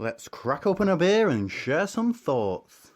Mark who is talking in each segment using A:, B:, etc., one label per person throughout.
A: Let's crack open a beer and share some thoughts.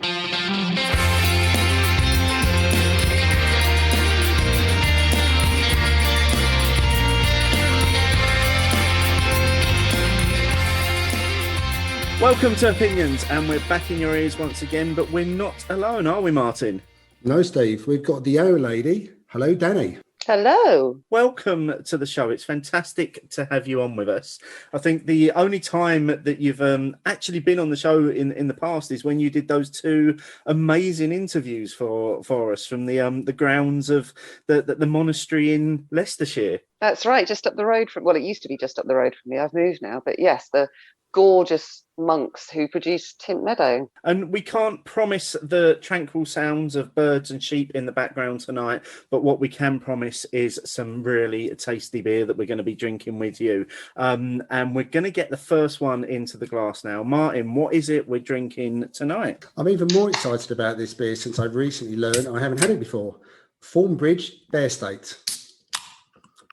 B: Welcome to Opinions, and we're back in your ears once again, but we're not alone, are we, Martin?
C: No, Steve. We've got the O lady. Hello, Dani.
D: Hello.
B: Welcome to the show. It's fantastic to have you on with us. I think the only time that you've actually been on the show in the past is when you did those two amazing interviews for us from the grounds of the monastery in Leicestershire.
D: That's right, just up the road from, well, it used to be just up the road from me. I've moved now, but yes, the gorgeous monks who produced Tint Meadow.
B: And we can't promise the tranquil sounds of birds and sheep in the background tonight, but what we can promise is some really tasty beer that we're going to be drinking with you. And we're going to get the first one into the glass now. Martin, what is it we're drinking tonight?
C: I'm even more excited about this beer since I've recently learned I haven't had it before. Thornbridge Bear State.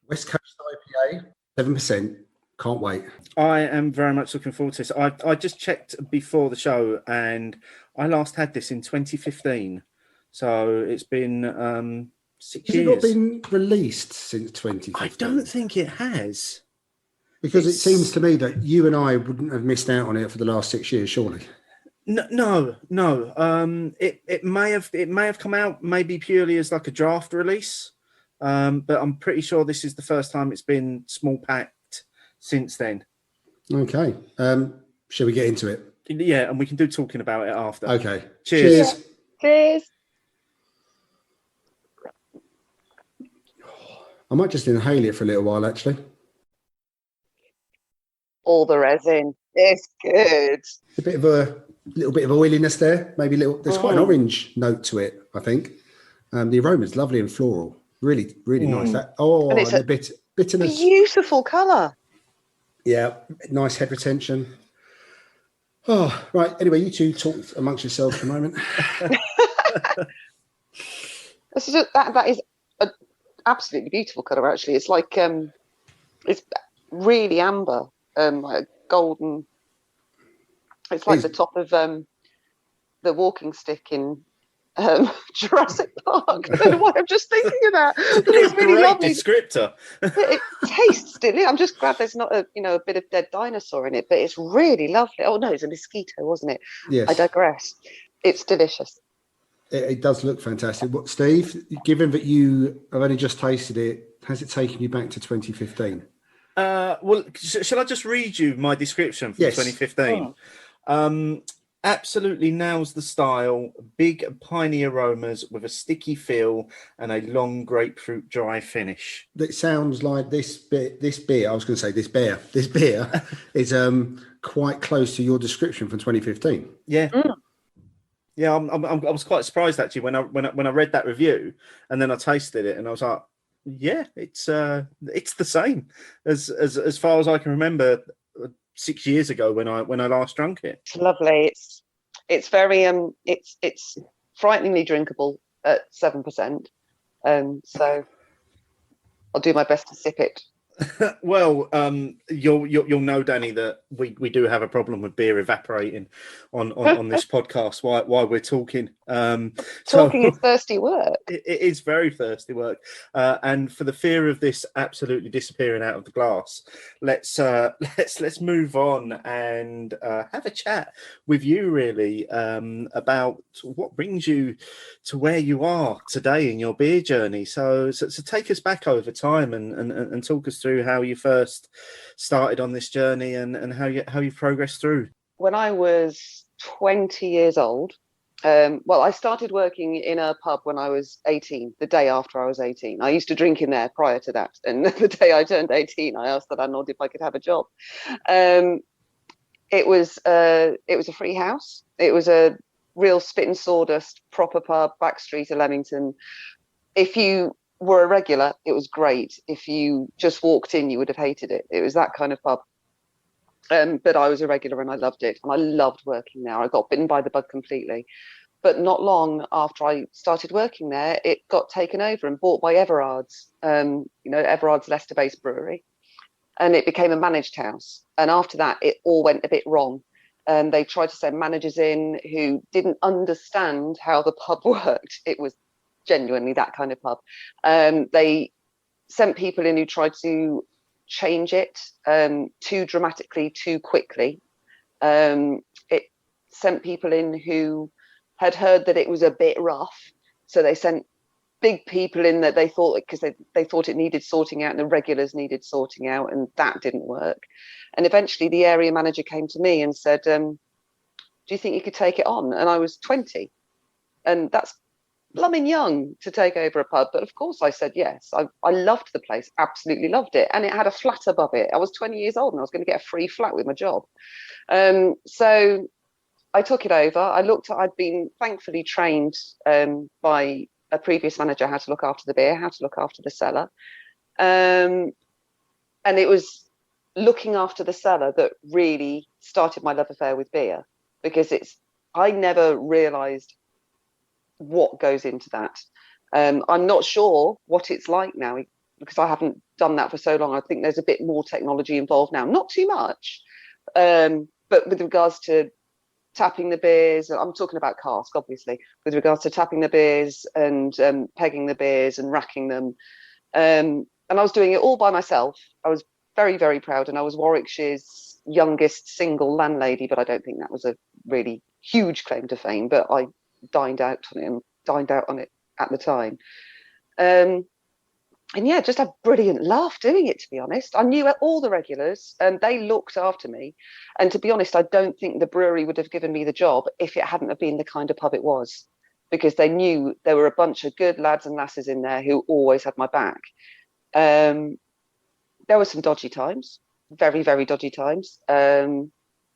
C: West Coast IPA, 7%. Can't wait.
B: I am very much looking forward to this. I just checked before the show, and I last had this in 2015. So it's been 6 years.
C: Has it not been released since 2015?
B: I don't think it has.
C: Because it seems to me that you and I wouldn't have missed out on it for the last 6 years, surely.
B: No. It may have come out maybe purely as like a draft release, but I'm pretty sure this is the first time it's been small packed since then.
C: Okay. Shall we get into it?
B: Yeah, and we can do talking about it after.
C: Okay.
B: Cheers.
D: Cheers.
C: I might just inhale it for a little while, actually.
D: All the resin. It's good.
C: A little bit of oiliness there. Maybe a little. There's quite an orange note to it, I think. The aroma is lovely and floral. Really, really nice.
D: And it's
C: a bit bitterness.
D: Beautiful colour.
C: Yeah, nice head retention. Oh, right. Anyway, you two talk amongst yourselves for a moment.
D: That is an absolutely beautiful colour, actually. It's like, it's really amber, like golden. It's like the top of the walking stick in Jurassic Park. I don't know what I'm just thinking of that. But it's really
B: Great
D: lovely.
B: descriptor.
D: It tastes delicious. I'm just glad there's not a bit of dead dinosaur in it, but it's really lovely. Oh no, it's a mosquito, wasn't it?
C: Yes.
D: I digress. It's delicious.
C: It does look fantastic. What, Steve, given that you have only just tasted it, has it taken you back to 2015?
B: Well, shall I just read you my description from 2015? Absolutely nails the style. Big piney aromas with a sticky feel and a long grapefruit dry finish.
C: It sounds like this beer. I was going to say this beer. This beer is quite close to your description from 2015.
B: Yeah. Yeah, I was quite surprised actually when I read that review, and then I tasted it and I was like, yeah, it's the same as far as I can remember 6 years ago when I last drank it.
D: It's lovely. It's very it's frighteningly drinkable at 7%. So I'll do my best to sip it.
B: Well, you'll know, Dani, that we do have a problem with beer evaporating on this podcast while we're talking.
D: Talking is thirsty work.
B: It is very thirsty work, and for the fear of this absolutely disappearing out of the glass, let's move on and have a chat with you really about what brings you to where you are today in your beer journey. So take us back over time and talk us through how you first started on this journey and how you progressed through.
D: When I was 20 years old, I started working in a pub when I was 18, the day after I was 18. I used to drink in there prior to that. And the day I turned 18, I asked the landlord if I could have a job. It was a free house. It was a real spit and sawdust, proper pub, back street of Leamington. If you were a regular, it was great. If you just walked in, you would have hated it. It was that kind of pub. But I was a regular and I loved it. And I loved working there. I got bitten by the bug completely. But not long after I started working there, it got taken over and bought by Everard's, Everard's Leicester-based brewery. And it became a managed house. And after that, it all went a bit wrong. and they tried to send managers in who didn't understand how the pub worked. It was genuinely that kind of pub. They sent people in who tried to change it too dramatically, too quickly. It sent people in who had heard that it was a bit rough, so they sent big people in that they thought, because they thought it needed sorting out and the regulars needed sorting out, and that didn't work. And eventually the area manager came to me and said, do you think you could take it on? And I was 20, and that's blooming young to take over a pub, but of course I said yes. I loved the place, absolutely loved it, and it had a flat above it. I was 20 years old and I was going to get a free flat with my job. So I took it over. I'd been thankfully trained by a previous manager how to look after the beer, how to look after the cellar, and it was looking after the cellar that really started my love affair with beer, because I never realized what goes into that. I'm not sure what it's like now, because I haven't done that for so long. I think there's a bit more technology involved now, not too much, but with regards to tapping the beers, I'm talking about cask, obviously, with regards to tapping the beers and pegging the beers and racking them, and I was doing it all by myself. I was very, very proud, and I was Warwickshire's youngest single landlady, but I don't think that was a really huge claim to fame, but I dined out on it at the time. And yeah, just a brilliant laugh doing it, to be honest. I knew all the regulars and they looked after me. And to be honest, I don't think the brewery would have given me the job if it hadn't have been the kind of pub it was, because they knew there were a bunch of good lads and lasses in there who always had my back. There were some dodgy times, very, very dodgy times.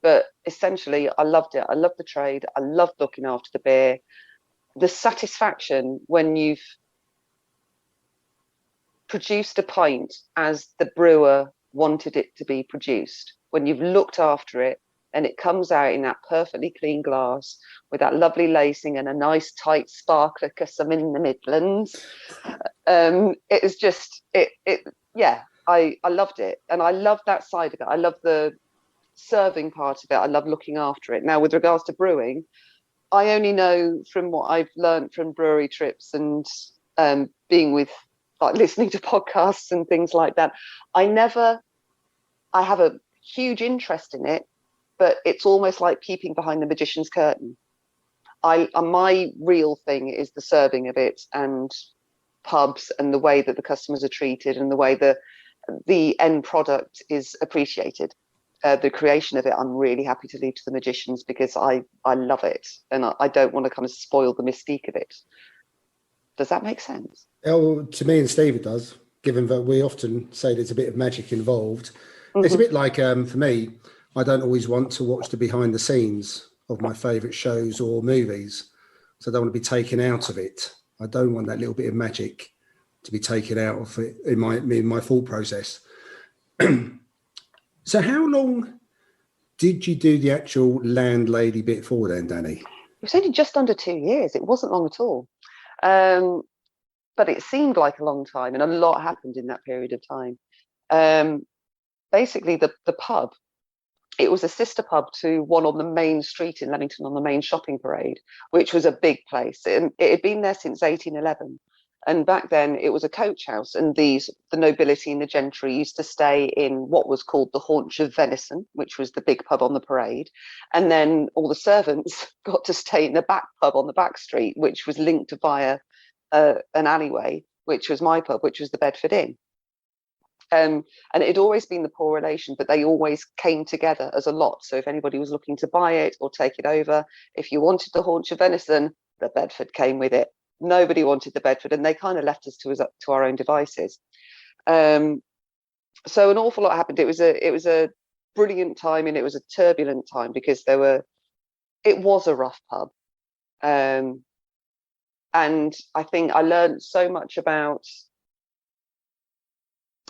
D: But essentially, I loved it. I loved the trade. I loved looking after the beer. The satisfaction when you've produced a pint as the brewer wanted it to be produced, when you've looked after it and it comes out in that perfectly clean glass with that lovely lacing and a nice tight sparkler because I'm in the Midlands. It is just, yeah, I loved it. And I love that side of it. I love the serving part of it. I love looking after it. Now, with regards to brewing, I only know from what I've learned from brewery trips and being with, like, listening to podcasts and things like that. I have a huge interest in it, but it's almost like peeping behind the magician's curtain. My real thing is the serving of it and pubs and the way that the customers are treated and the way the end product is appreciated. The creation of it, I'm really happy to leave to the magicians, because I love it and I don't want to kind of spoil the mystique of it. Does that make sense?
C: Oh, to me and Steve it does, given that we often say there's a bit of magic involved. Mm-hmm. It's a bit like, for me, I don't always want to watch the behind the scenes of my favourite shows or movies, so I don't want to be taken out of it. I don't want that little bit of magic to be taken out of it in my thought process. So how long did you do the actual landlady bit for then, Dani?
D: It was only just under 2 years. It wasn't long at all. But it seemed like a long time, and a lot happened in that period of time. Basically, the pub, it was a sister pub to one on the main street in Leamington, on the main shopping parade, which was a big place. And it had been there since 1811. And back then it was a coach house, and the nobility and the gentry used to stay in what was called the Haunch of Venison, which was the big pub on the parade. And then all the servants got to stay in the back pub on the back street, which was linked via an alleyway, which was my pub, which was the Bedford Inn. And it had always been the poor relation, but they always came together as a lot. So if anybody was looking to buy it or take it over, if you wanted the Haunch of Venison, the Bedford came with it. Nobody wanted the Bedford, and they kind of left us to our own devices. So an awful lot happened. It was a brilliant time, and it was a turbulent time, because it was a rough pub. And I think I learned so much about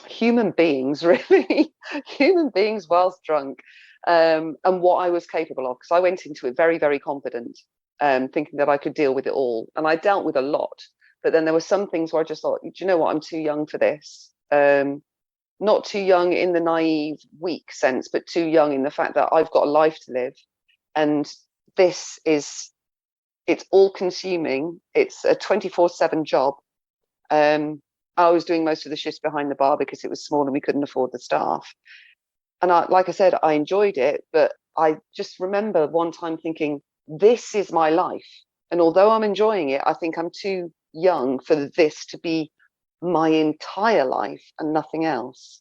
D: human beings, really, human beings whilst drunk, and what I was capable of, because I went into it very, very confident, thinking that I could deal with it all. And I dealt with a lot, but then there were some things where I just thought, do you know what, I'm too young for this. Not too young in the naive, weak sense, but too young in the fact that I've got a life to live. And it's all consuming. It's a 24/7 job. I was doing most of the shifts behind the bar because it was small and we couldn't afford the staff. And like I said, I enjoyed it, but I just remember one time thinking, this is my life. And although I'm enjoying it, I think I'm too young for this to be my entire life and nothing else.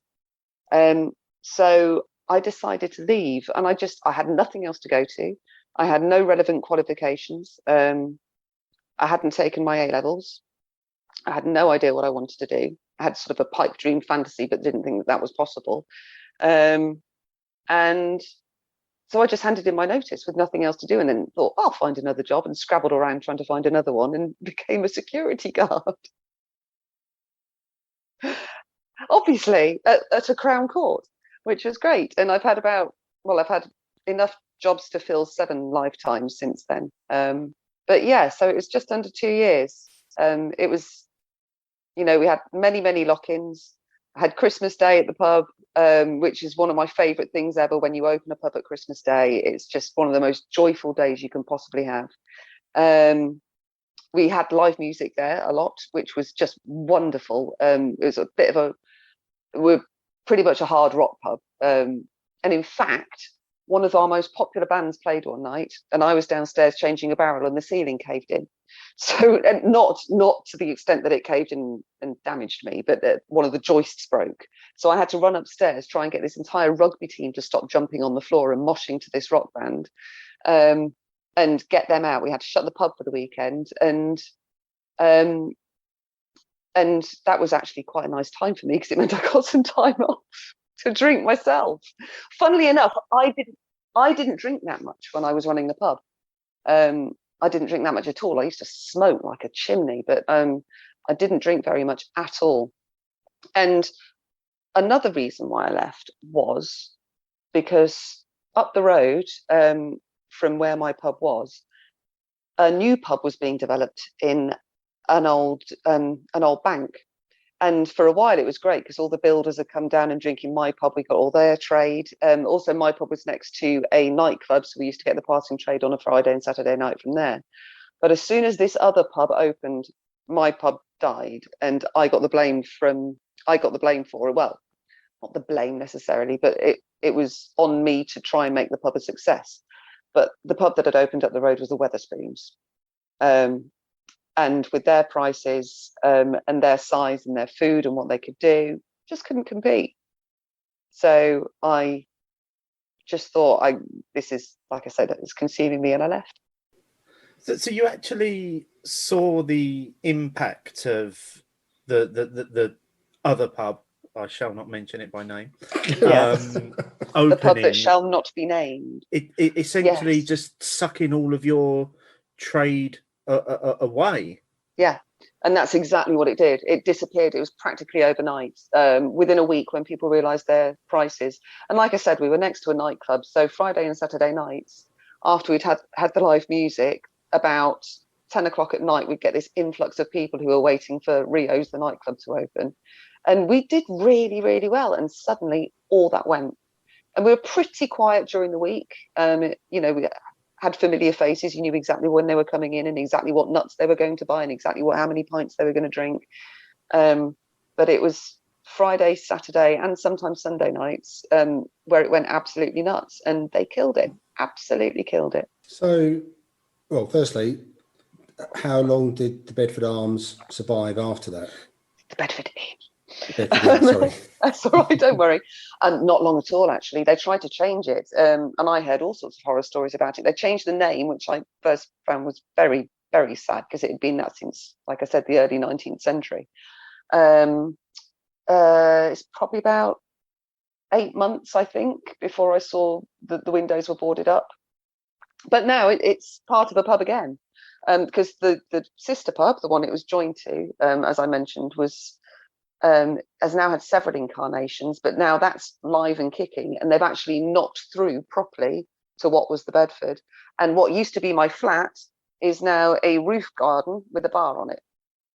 D: So I decided to leave, and I had nothing else to go to. I had no relevant qualifications. I hadn't taken my A-levels. I had no idea what I wanted to do. I had sort of a pipe dream fantasy, but didn't think that was possible. And so I just handed in my notice with nothing else to do, and then thought, I'll find another job, and scrabbled around trying to find another one, and became a security guard. Obviously, at a Crown Court, which was great. And I've had enough jobs to fill 7 lifetimes since then. But yeah, so it was just under 2 years. It was, we had many lock-ins. I had Christmas Day at the pub, which is one of my favourite things ever. When you open a pub at Christmas Day, it's just one of the most joyful days you can possibly have. We had live music there a lot, which was just wonderful. It was a bit of we're pretty much a hard rock pub. And in fact, one of our most popular bands played one night, and I was downstairs changing a barrel and the ceiling caved in. So, and not to the extent that it caved in and damaged me, but one of the joists broke. So I had to run upstairs, try and get this entire rugby team to stop jumping on the floor and moshing to this rock band, and get them out. We had to shut the pub for the weekend, and that was actually quite a nice time for me because it meant I got some time off to drink myself. Funnily enough, I didn't drink that much when I was running the pub. I didn't drink that much at all. I used to smoke like a chimney, but I didn't drink very much at all. And another reason why I left was because up the road from where my pub was, a new pub was being developed in an old bank. And for a while it was great because all the builders had come down and drinking my pub. We got all their trade. Also, my pub was next to a nightclub, so we used to get the passing trade on a Friday and Saturday night from there. But as soon as this other pub opened, my pub died, and I got the blame for it. Well, not the blame necessarily, but it was on me to try and make the pub a success. But the pub that had opened up the road was the Wetherspoons. And with their prices and their size and their food and what they could do, just couldn't compete. So I just thought, this is, like I said, it's consuming me, and I left.
B: So you actually saw the impact of the other pub, I shall not mention it by name,
D: Yes.
B: opening.
D: The pub that shall not be named.
B: It essentially
D: Yes.
B: just sucking all of your trade away.
D: Yeah, and that's exactly what it did. It disappeared. It was practically overnight, within a week, when people realised their prices. And like I said, we were next to a nightclub, so Friday and Saturday nights, after we'd had the live music, about 10 o'clock at night, we'd get this influx of people who were waiting for Rio's, the nightclub, to open. And we did really, really well. And suddenly all that went. And we were pretty quiet during the week. We had familiar faces. You knew exactly when they were coming in and exactly what nuts they were going to buy and exactly how many pints they were going to drink. But it was Friday, Saturday, and sometimes Sunday nights where it went absolutely nuts, and they killed it. Absolutely killed it.
C: So, well, firstly, how long did the Bedford Arms survive after that?
D: The Bedford Inn.
C: Sorry.
D: That's all right, don't worry. And not long at all, actually. They tried to change it, and I heard all sorts of horror stories about it. They changed the name, which I first found was very, very sad, because it had been that since, like I said, the early 19th century. It's probably about 8 months, I think, before I saw the windows were boarded up. But now it's part of a pub again, because the sister pub, the one it was joined to, as I mentioned, has now had several incarnations, but now that's live and kicking, and they've actually knocked through properly to what was the Bedford. And what used to be my flat is now a roof garden with a bar on it.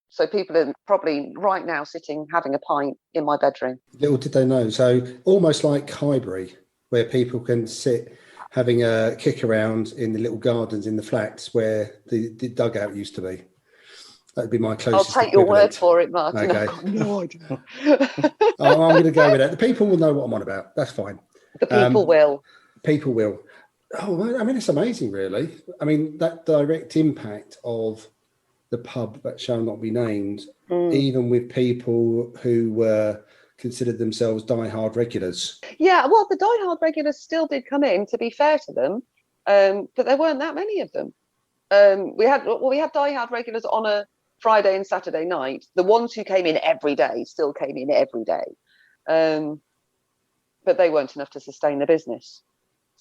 D: So people are probably right now sitting having a pint in my bedroom.
C: Little did they know. So almost like Highbury, where people can sit having a kick around in the little gardens in the flats where the dugout used to be. That'd be my
D: I'll
C: closest
D: take your word
C: equivalent.
D: for it, Martin.
C: Okay.
D: I've got no idea.
C: I'm going to go with that. The people will know what I'm on about. That's fine.
D: The people will.
C: People will. Oh, I mean, it's amazing, really. I mean, that direct impact of the pub that shall not be named, even with people who were considered themselves die-hard regulars.
D: Yeah, well, the die-hard regulars still did come in, to be fair to them, but there weren't that many of them. We had die-hard regulars on a Friday and Saturday night. The ones who came in every day still came in every day, but they weren't enough to sustain the business.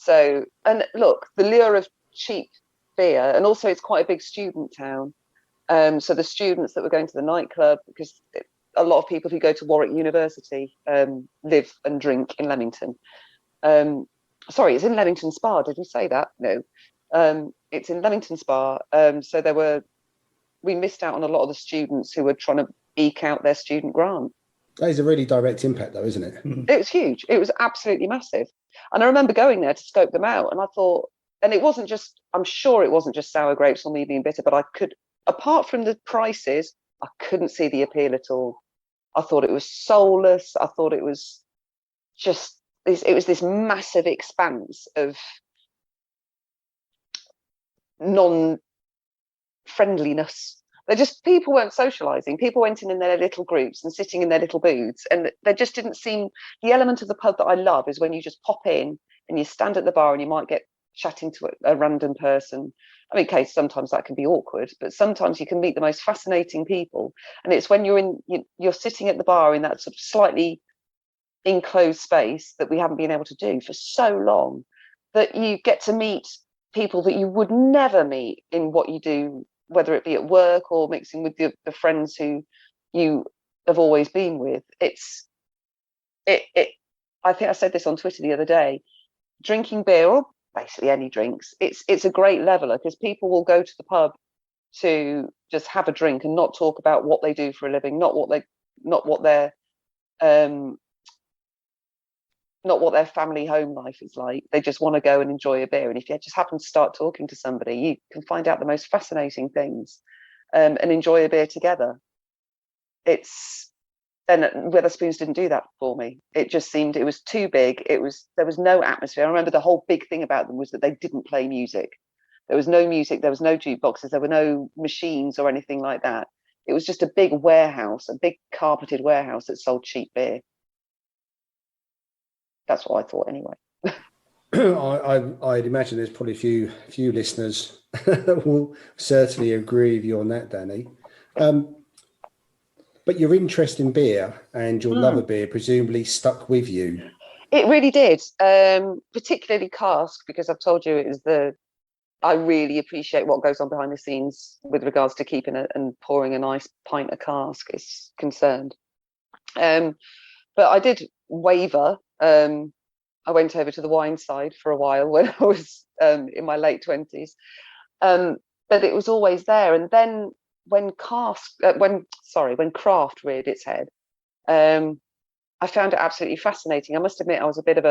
D: So, and look, the lure of cheap beer, and also it's quite a big student town. So the students that were going to the nightclub, because a lot of people who go to Warwick University live and drink in Leamington. Sorry, it's in Leamington Spa. Did we say that? No, it's in Leamington Spa. So we missed out on a lot of the students who were trying to eke out their student grant.
C: That is a really direct impact, though, isn't it?
D: It was huge. It was absolutely massive. And I remember going there to scope them out, and I thought, and it wasn't just, I'm sure it wasn't just sour grapes or me being bitter, but I could, apart from the prices, I couldn't see the appeal at all. I thought it was soulless. I thought it was just it was this massive expanse of non-friendliness. People weren't socializing. People went in their little groups and sitting in their little booths, and there just didn't seem, the element of the pub that I love is when you just pop in and you stand at the bar and you might get chatting to a random person. I mean, okay, sometimes that can be awkward, but sometimes you can meet the most fascinating people. And it's when you're sitting at the bar in that sort of slightly enclosed space that we haven't been able to do for so long, that you get to meet people that you would never meet in what you do, whether it be at work or mixing with the friends who you have always been with. I think I said this on Twitter the other day, drinking beer, or basically any drinks, it's a great leveler, because people will go to the pub to just have a drink and not talk about what they do for a living, not what their family home life is like. They just want to go and enjoy a beer. And if you just happen to start talking to somebody, you can find out the most fascinating things, and enjoy a beer together. And Wetherspoons didn't do that for me. It just seemed, it was too big. There was no atmosphere. I remember the whole big thing about them was that they didn't play music. There was no music. There was no jukeboxes. There were no machines or anything like that. It was just a big warehouse, a big carpeted warehouse that sold cheap beer. That's what I thought anyway.
C: I'd imagine there's probably a few listeners that will certainly agree with you on that, Dani. But your interest in beer and your love of beer presumably stuck with you.
D: It really did, particularly cask, because I've told you I really appreciate what goes on behind the scenes with regards to keeping and pouring a nice pint of cask is concerned. But I did waver. I went over to the wine side for a while when I was in my late 20s, but it was always there. And then when craft reared its head, I found it absolutely fascinating. I must admit, I was a bit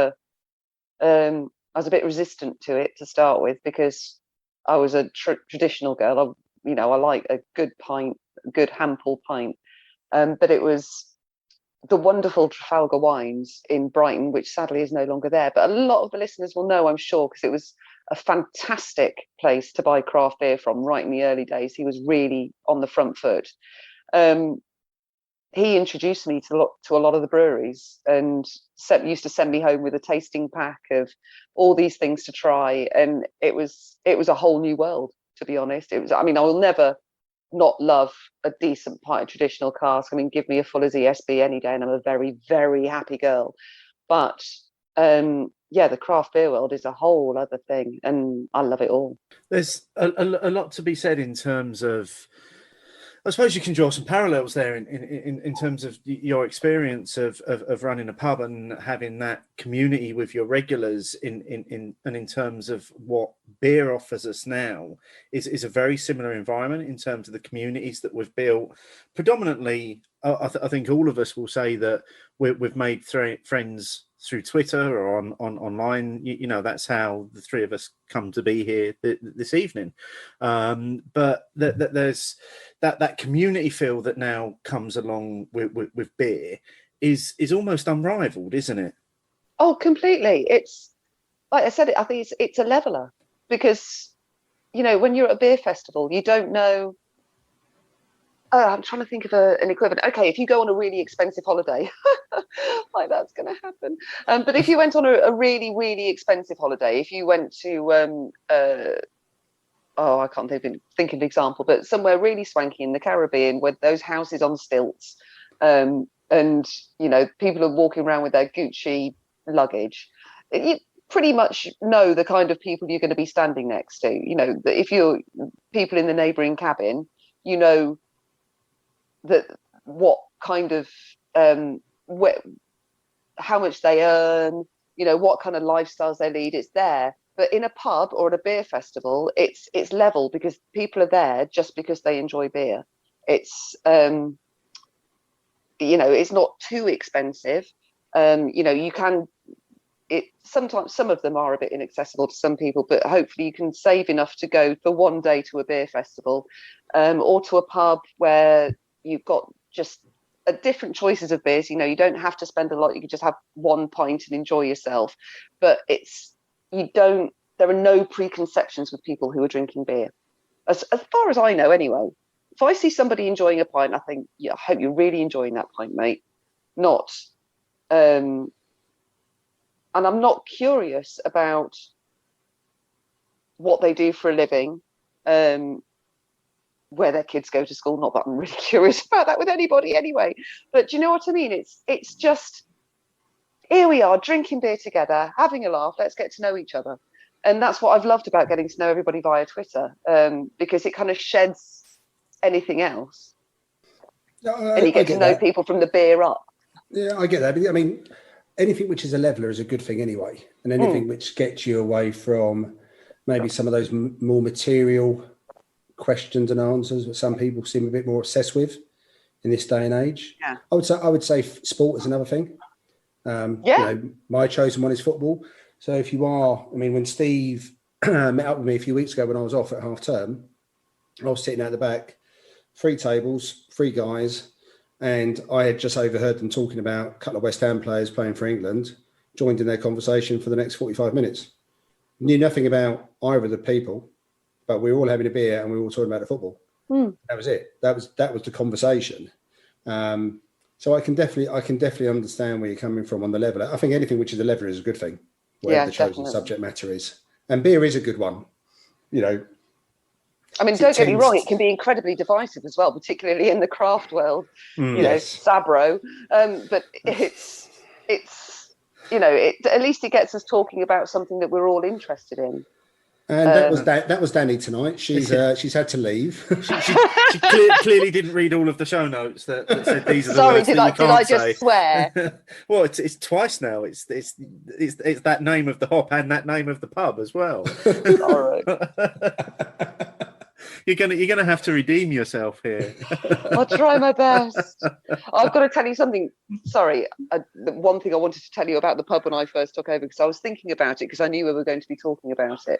D: resistant to it to start with, because I was a traditional girl. I like a good pint, a good handful pint. But it was the wonderful Trafalgar Wines in Brighton, which sadly is no longer there. But a lot of the listeners will know, I'm sure, because it was a fantastic place to buy craft beer from right in the early days. He was really on the front foot. He introduced me to a lot of the breweries, and used to send me home with a tasting pack of all these things to try. And it was a whole new world, to be honest. I will never not love a decent pint of traditional cask. I mean, give me a Fuller's ESB any day and I'm a very, very happy girl. But the craft beer world is a whole other thing, and I love it all.
B: There's a lot to be said in terms of, I suppose you can draw some parallels there in terms of your experience of running a pub and having that community with your regulars in terms of what beer offers us now is a very similar environment in terms of the communities that we've built. Predominantly, I think all of us will say that we've made friends through Twitter or on online. You know, that's how the three of us come to be here this evening. But there's that community feel that now comes along with beer is almost unrivaled, isn't it?
D: Oh, completely. It's like I said, I think it's a leveler, because, you know, when you're at a beer festival, you don't know. I'm trying to think of an equivalent. Okay, if you go on a really expensive holiday, like that's going to happen. But if you went on a really, really expensive holiday, if you went to, I can't think of an example, but somewhere really swanky in the Caribbean with those houses on stilts, and, you know, people are walking around with their Gucci luggage, you pretty much know the kind of people you're going to be standing next to. You know, that if you're people in the neighbouring cabin, you know that what kind of how much they earn, you know, what kind of lifestyles they lead. It's there. But in a pub or at a beer festival, it's level, because people are there just because they enjoy beer. It's you know, it's not too expensive. You know, you can. Sometimes some of them are a bit inaccessible to some people, but hopefully you can save enough to go for one day to a beer festival, or to a pub where you've got just different choices of beers. You know, you don't have to spend a lot. You can just have one pint and enjoy yourself. But there are no preconceptions with people who are drinking beer, as far as I know anyway. If I see somebody enjoying a pint, I think, yeah, I hope you're really enjoying that pint, mate. Not and I'm not curious about what they do for a living, where their kids go to school. Not that I'm really curious about that with anybody anyway. But do you know what I mean? It's just, here we are drinking beer together, having a laugh. Let's get to know each other. And that's what I've loved about getting to know everybody via Twitter, because it kind of sheds anything else. And you get to know people from the beer up.
C: Yeah, I get that. I mean, anything which is a leveler is a good thing anyway. And anything which gets you away from maybe some of those more material questions and answers that some people seem a bit more obsessed with in this day and age.
D: Yeah.
C: I would say sport is another thing. You know, my chosen one is football. So if you are, I mean, when Steve met up with me a few weeks ago when I was off at half term, I was sitting at the back, 3 tables, 3 guys, and I had just overheard them talking about a couple of West Ham players playing for England, joined in their conversation for the next 45 minutes. Knew nothing about either of the people, but we were all having a beer and we were all talking about the football. That was it. That was the conversation. So I can definitely understand where you're coming from on the level. I think anything which is a leveler is a good thing, whatever the chosen subject matter is. And beer is a good one, you know.
D: I mean, don't get me wrong, it can be incredibly divisive as well, particularly in the craft world, you know, Sabro. But it's you know, at least it gets us talking about something that we're all interested in.
C: And that was Dani tonight. She's had to leave.
B: she clearly didn't read all of the show notes that said these are the words that you can't say.
D: Did I just swear?
B: Well, it's twice now. It's that name of the hop and that name of the pub as well.
D: All right.
B: You're gonna have to redeem yourself here.
D: I'll try my best. I've got to tell you something. Sorry, the one thing I wanted to tell you about the pub when I first took over, because I was thinking about it because I knew we were going to be talking about it,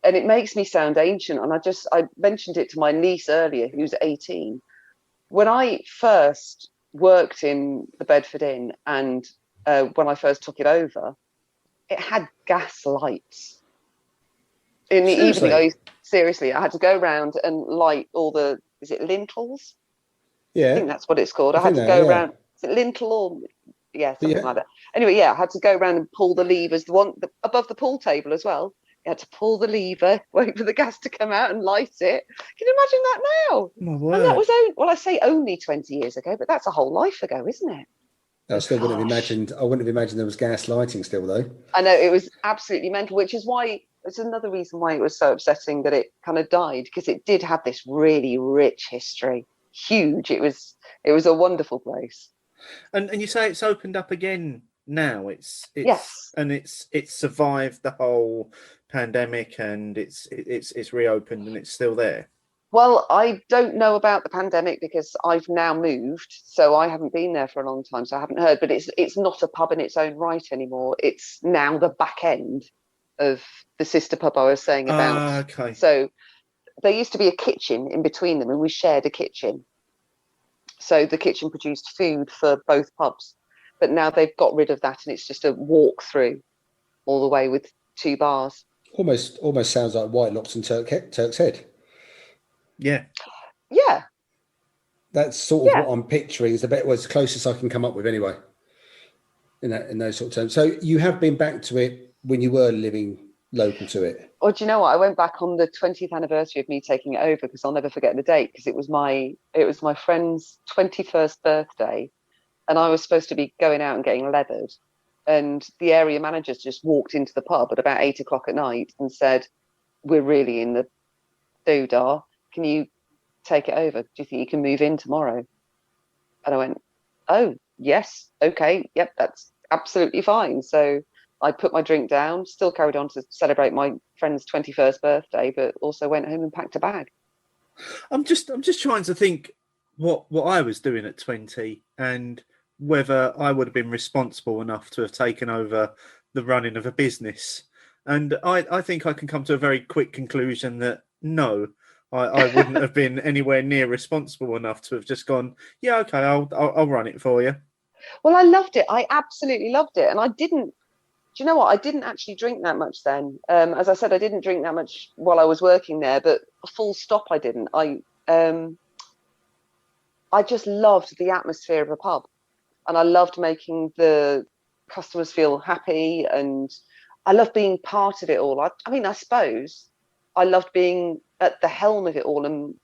D: and it makes me sound ancient. And I mentioned it to my niece earlier, who's 18. When I first worked in the Bedford Inn, and when I first took it over, it had gas lights. In the evening, seriously, I had to go around and light all the, is it lintels?
C: Yeah.
D: I think that's what it's called. I had to go around, is it lintel or, something like that. Anyway, I had to go around and pull the levers, the one above the pool table as well. You had to pull the lever, wait for the gas to come out and light it. Can you imagine that now?
B: My word.
D: And that was, I say only 20 years ago, but that's a whole life ago, isn't it?
C: I wouldn't have imagined there was gas lighting still, though.
D: I know, it was absolutely mental, which is why, it's another reason why it was so upsetting that it kind of died, because it did have this really rich history. Huge. It was a wonderful place.
B: And you say it's opened up again now. It's
D: yes.
B: And it's survived the whole pandemic, and it's reopened and it's still there.
D: Well, I don't know about the pandemic because I've now moved, so I haven't been there for a long time, so I haven't heard. But it's not a pub in its own right anymore. It's now the back end of the sister pub I was saying about.
B: Okay.
D: So there used to be a kitchen in between them, and we shared a kitchen. So the kitchen produced food for both pubs, but now they've got rid of that, and it's just a walk through all the way with 2 bars.
C: Almost sounds like White Locks and Turk's Head.
B: Yeah.
D: Yeah.
C: That's sort of
D: Yeah.
C: what I'm picturing. Is the bit was closest I can come up with anyway. In those sort of terms. So you have been back to it when you were living local to it.
D: Or do you know what? I went back on the 20th anniversary of me taking it over because I'll never forget the date because it was my friend's 21st birthday, and I was supposed to be going out and getting leathered, and the area managers just walked into the pub at about 8 o'clock at night and said, "We're really in the doodah. Can you take it over? Do you think you can move in tomorrow?" And I went, "Oh, yes, okay, yep, that's absolutely fine." So I put my drink down, still carried on to celebrate my friend's 21st birthday, but also went home and packed a bag.
B: I'm just trying to think what I was doing at 20 and whether I would have been responsible enough to have taken over the running of a business. And I think I can come to a very quick conclusion that no, I wouldn't have been anywhere near responsible enough to have just gone, yeah, okay, I'll run it for you.
D: Well, I loved it. I absolutely loved it. And I didn't, do you know what? I didn't actually drink that much then. As I said, I didn't drink that much while I was working there, but full stop, I didn't. I just loved the atmosphere of a pub, and I loved making the customers feel happy, and I loved being part of it all. I mean, I suppose I loved being at the helm of it all, and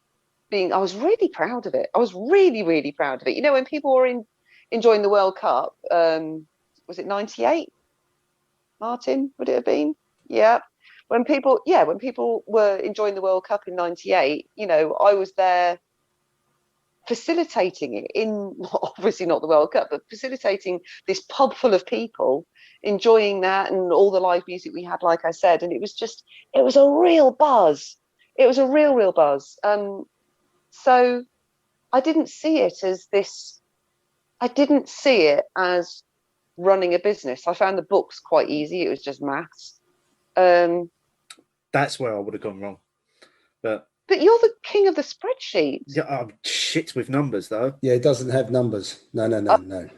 D: I was really proud of it. I was really, really proud of it. You know, when people were enjoying the World Cup, was it 98? Martin, would it have been? Yeah. When people were enjoying the World Cup in 98, you know, I was there facilitating it in, obviously not the World Cup, but facilitating this pub full of people enjoying that and all the live music we had, like I said. And it was a real buzz. It was a real buzz. So I didn't see it as running a business. I found the books quite easy. It was just maths.
B: That's where I would have gone wrong. But
D: you're the king of the spreadsheets.
B: Yeah, I'm shit with numbers though.
C: Yeah, it doesn't have numbers. No.
B: No,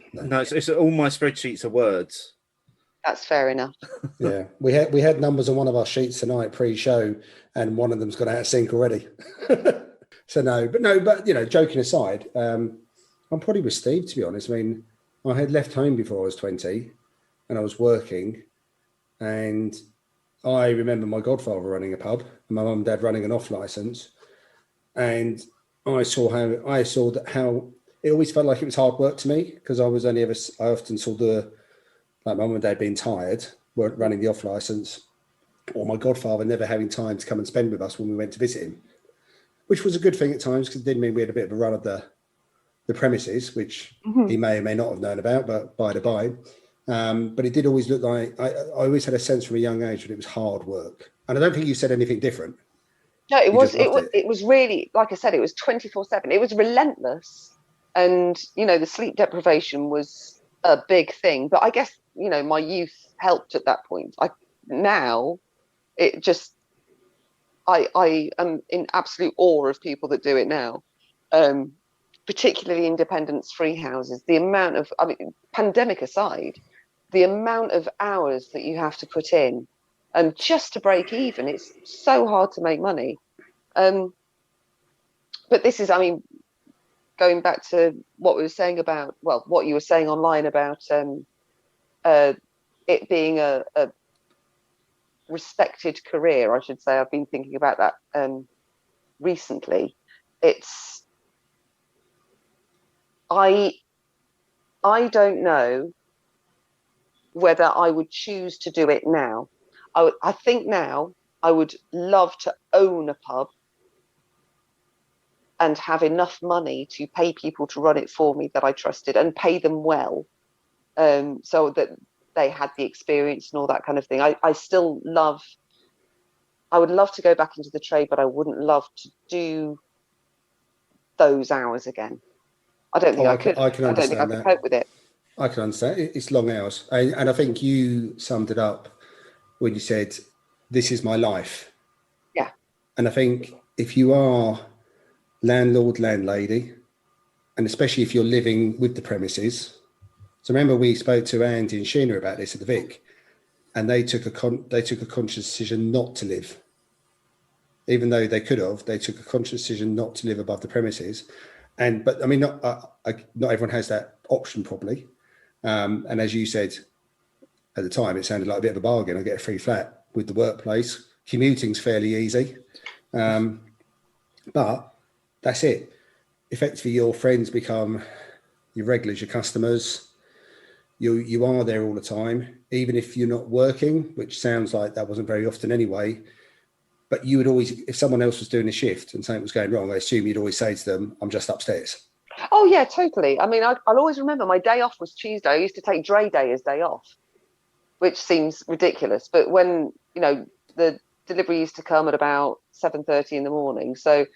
B: it's all my spreadsheets are words.
D: That's fair enough.
C: Yeah, we had numbers on one of our sheets tonight pre-show, and one of them's gone out of sync already. So but you know, joking aside, I'm probably with Steve, to be honest. I mean, I had left home before I was 20, and I was working, and I remember my godfather running a pub and my mum and dad running an off license, and I saw how it always felt like it was hard work to me because I often saw my mum and dad being tired, weren't running the off license, or my godfather never having time to come and spend with us when we went to visit him, which was a good thing at times because it did mean we had a bit of a run of the premises, which he may or may not have known about, but by the by. But it did always look like I always had a sense from a young age that it was hard work, and I don't think you said anything different.
D: No, it was really, like I said, it was 24/7. It was relentless, and you know, the sleep deprivation was a big thing. But I guess, you know, my youth helped at that point. I am in absolute awe of people that do it now. Particularly independence free houses, the amount of, I mean, pandemic aside, the amount of hours that you have to put in just to break even, it's so hard to make money. But this is, I mean, going back to what we were saying about, well, what you were saying online about it being a respected career, I should say. I've been thinking about that recently. I don't know whether I would choose to do it now. I think now I would love to own a pub and have enough money to pay people to run it for me that I trusted and pay them well, so that they had the experience and all that kind of thing. I still love I would love to go back into the trade, but I wouldn't love to do those hours again. I don't think I could.
C: I can
D: I don't think I
C: understand
D: could
C: that.
D: cope with it.
C: I can understand. It's long hours. And I think you summed it up when you said, this is my life.
D: Yeah.
C: And I think if you are landlord, landlady, and especially if you're living with the premises. So remember, we spoke to Andy and Sheena about this at the Vic, and they took a conscious decision not to live. Even though they could have, they took a conscious decision not to live above the premises. But I mean, not everyone has that option probably. And as you said at the time, it sounded like a bit of a bargain. I get a free flat with the workplace. Commuting's fairly easy. But that's it. Effectively, your friends become your regulars, your customers. You are there all the time, even if you're not working, which sounds like that wasn't very often anyway. But you would always, if someone else was doing a shift and something was going wrong, I assume you'd always say to them, I'm just upstairs.
D: Oh, yeah, totally. I mean, I'll always remember my day off was Tuesday. I used to take Dre Day as day off, which seems ridiculous. But when, the delivery used to come at about 7:30 in the morning. So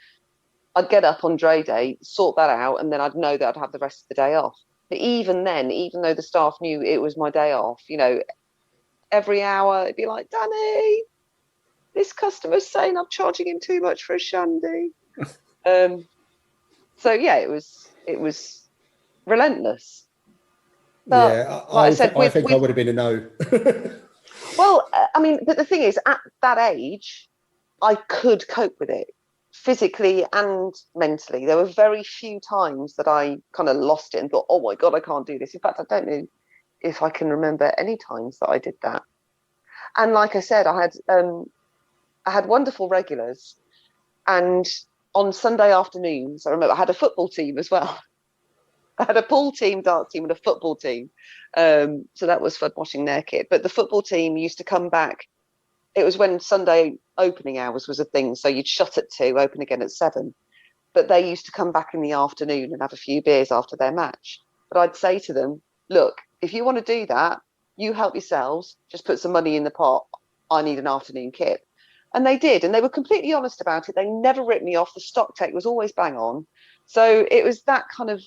D: I'd get up on Dre Day, sort that out, and then I'd know that I'd have the rest of the day off. But even then, even though the staff knew it was my day off, every hour it'd be like, Dani, this customer's saying I'm charging him too much for a shandy. So yeah, it was relentless. But,
C: yeah,
D: like I said,
C: I think I would have been a no.
D: Well, I mean, but the thing is, at that age, I could cope with it physically and mentally. There were very few times that I kind of lost it and thought, oh my God, I can't do this. In fact, I don't know if I can remember any times that I did that. And like I said, I had wonderful regulars. And on Sunday afternoons, I remember I had a football team as well. I had a pool team, dart team, and a football team. So that was fun watching their kit. But the football team used to come back. It was when Sunday opening hours was a thing. So you'd shut at 2, open again at 7. But they used to come back in the afternoon and have a few beers after their match. But I'd say to them, look, if you want to do that, you help yourselves. Just put some money in the pot. I need an afternoon kit. And they did. And they were completely honest about it. They never ripped me off. The stock take was always bang on. So it was that kind of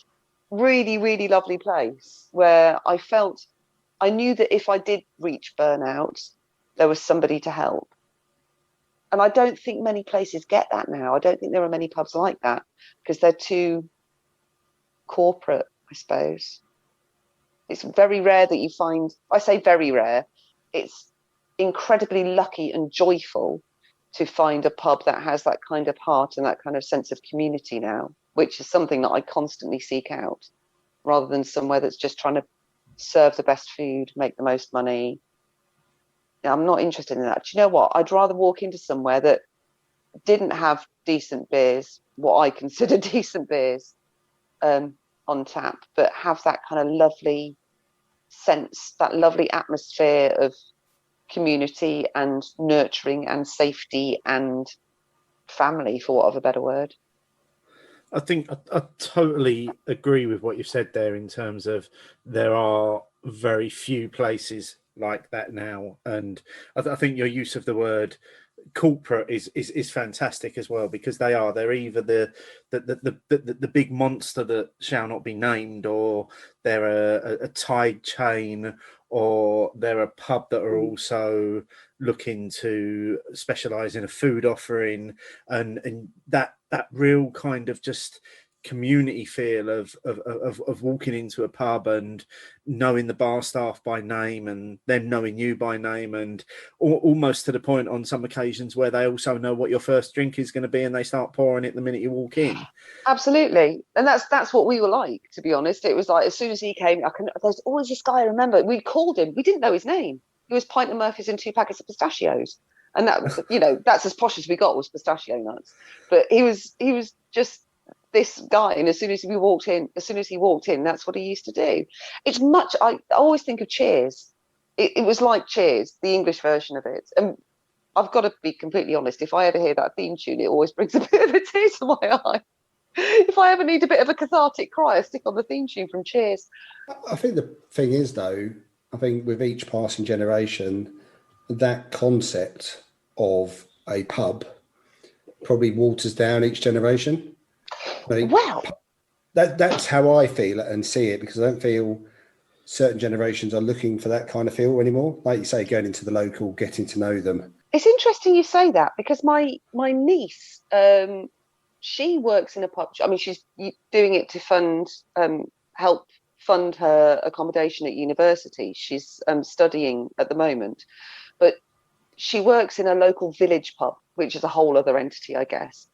D: really, really lovely place where I knew that if I did reach burnout, there was somebody to help. And I don't think many places get that now. I don't think there are many pubs like that because they're too corporate, I suppose. It's very rare that you find, I say very rare, it's incredibly lucky and joyful to find a pub that has that kind of heart and that kind of sense of community now, which is something that I constantly seek out, rather than somewhere that's just trying to serve the best food, make the most money. I'm not interested in that. Do you know what? I'd rather walk into somewhere that didn't have decent beers, what I consider decent beers, on tap, but have that kind of lovely sense, that lovely atmosphere of community and nurturing and safety and family, for want of a better word.
B: I think I totally agree with what you've said there in terms of there are very few places like that now. And I think your use of the word corporate is fantastic as well, because they're either the big monster that shall not be named, or they're a tide chain, or they're a pub that are also looking to specialize in a food offering, and that real kind of just community feel of walking into a pub and knowing the bar staff by name and them knowing you by name, and almost to the point on some occasions where they also know what your first drink is going to be and they start pouring it the minute you walk in.
D: Absolutely. And that's what we were like, to be honest. It was like, as soon as he came, there's always this guy, I remember, we called him, we didn't know his name. He was pint of Murphy's and 2 packets of pistachios. And that, that's as posh as we got, was pistachio nuts. But he was just this guy, and as soon as he walked in, that's what he used to do. It's much, I always think of Cheers. It was like Cheers, the English version of it. And I've got to be completely honest, if I ever hear that theme tune, it always brings a bit of a tear to my eye. If I ever need a bit of a cathartic cry, I stick on the theme tune from Cheers.
C: I think the thing is, though, I think with each passing generation, that concept of a pub probably waters down each generation. I think
D: Well,
C: that's how I feel it and see it, because I don't feel certain generations are looking for that kind of feel anymore. Like you say, going into the local, getting to know them.
D: it's interesting you say that, because my niece, she works in a pub. I mean, she's doing it to help fund her accommodation at university. She's studying at the moment, but she works in a local village pub, which is a whole other entity, I guess.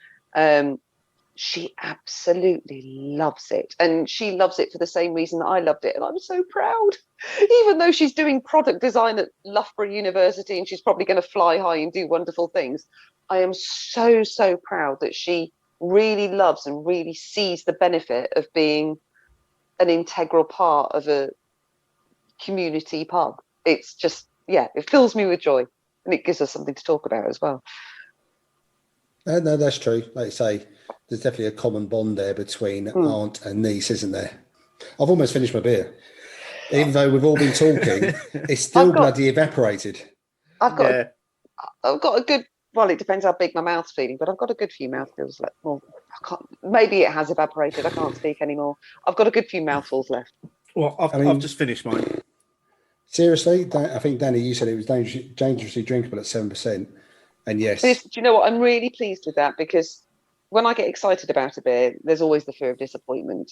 D: She absolutely loves it, and she loves it for the same reason that I loved it, and I'm so proud. Even though she's doing product design at Loughborough University and she's probably going to fly high and do wonderful things, I am so proud that she really loves and really sees the benefit of being an integral part of a community pub. It's just, yeah, it fills me with joy, and it gives us something to talk about as well.
C: No, that's true. Like you say, there's definitely a common bond there between aunt and niece, isn't there? I've almost finished my beer. Even though we've all been talking, it's still bloody evaporated.
D: I've got a good, well, it depends how big my mouth's feeling, but I've got a good few mouthfuls left. Well, maybe it has evaporated. I can't speak anymore. I've got a good few mouthfuls left.
B: Well, I've just finished mine.
C: Seriously, I think, Dani, you said it was dangerously drinkable at 7%. And yes.
D: Do you know what? I'm really pleased with that, because when I get excited about a beer, there's always the fear of disappointment.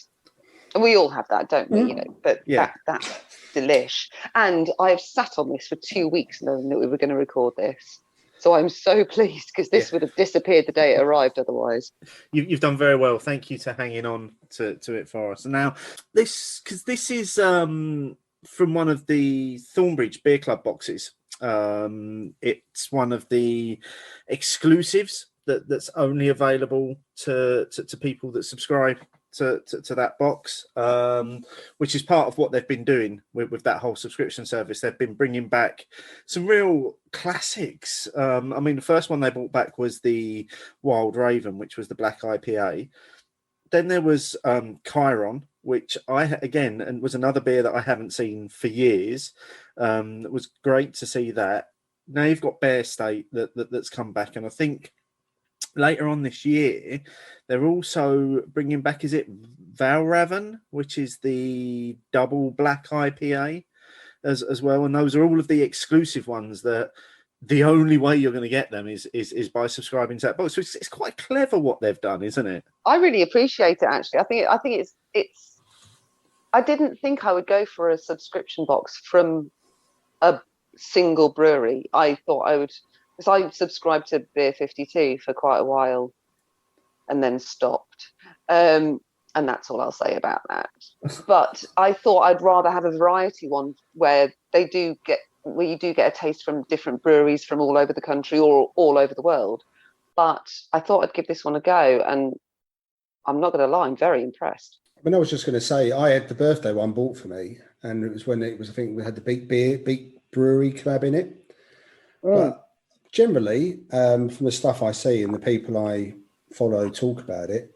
D: And we all have that, don't we? You know, but that's delish. And I've sat on this for 2 weeks knowing that we were going to record this. So I'm so pleased, because this would have disappeared the day it arrived otherwise.
B: You've done very well. Thank you to hanging on to it for us. And now this is from one of the Thornbridge Beer Club boxes. It's one of the exclusives that's only available to people that subscribe to that box, which is part of what they've been doing with that whole subscription service. They've been bringing back some real classics. I mean, the first one they brought back was the Wild Raven, which was the black IPA. Then there was Chiron, which and was another beer that I haven't seen for years. It was great to see that. Now you've got Bear State that's come back, and I think later on this year they're also bringing back, is it Valraven, which is the double black IPA as well, and those are all of the exclusive ones that the only way you're going to get them is by subscribing to that box. So it's quite clever what they've done, isn't it?
D: I really appreciate it, actually. I think it's I didn't think I would go for a subscription box from a single brewery. I thought I would, because I subscribed to Beer 52 for quite a while and then stopped. And that's all I'll say about that. But I thought I'd rather have a variety one where you do get a taste from different breweries from all over the country or all over the world. But I thought I'd give this one a go, and I'm not going to lie, I'm very impressed.
C: I mean, I was just going to say, I had the birthday one bought for me, and it was when I think we had the Big Brewery collab in it. But generally, from the stuff I see and the people I follow talk about it,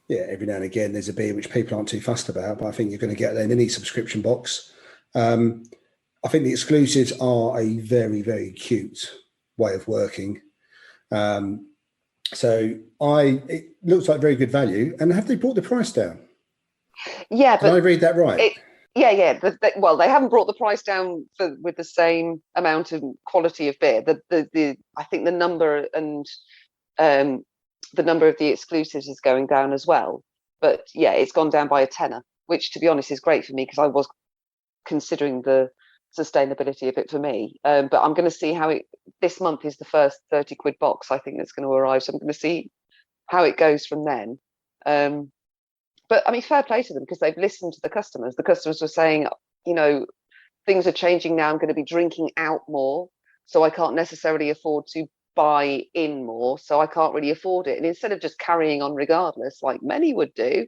C: every now and again there's a beer which people aren't too fussed about, but I think you're going to get that in any subscription box. I think the exclusives are a very, very cute way of working. So it looks like very good value. And have they brought the price down?
D: Yeah, but
C: did I read that right?
D: Well, they haven't brought the price down with the same amount of quality of beer. I think the number and the number of the exclusives is going down as well. But yeah, it's gone down by a tenner, which, to be honest, is great for me, because I was considering the sustainability of it for me. But I'm going to see how this month is the first 30 quid box I think that's going to arrive. So I'm going to see how it goes from then. But I mean, fair play to them, because they've listened to the customers. The customers were saying, things are changing now. I'm going to be drinking out more, so I can't necessarily afford to buy in more, so I can't really afford it. And instead of just carrying on regardless, like many would do,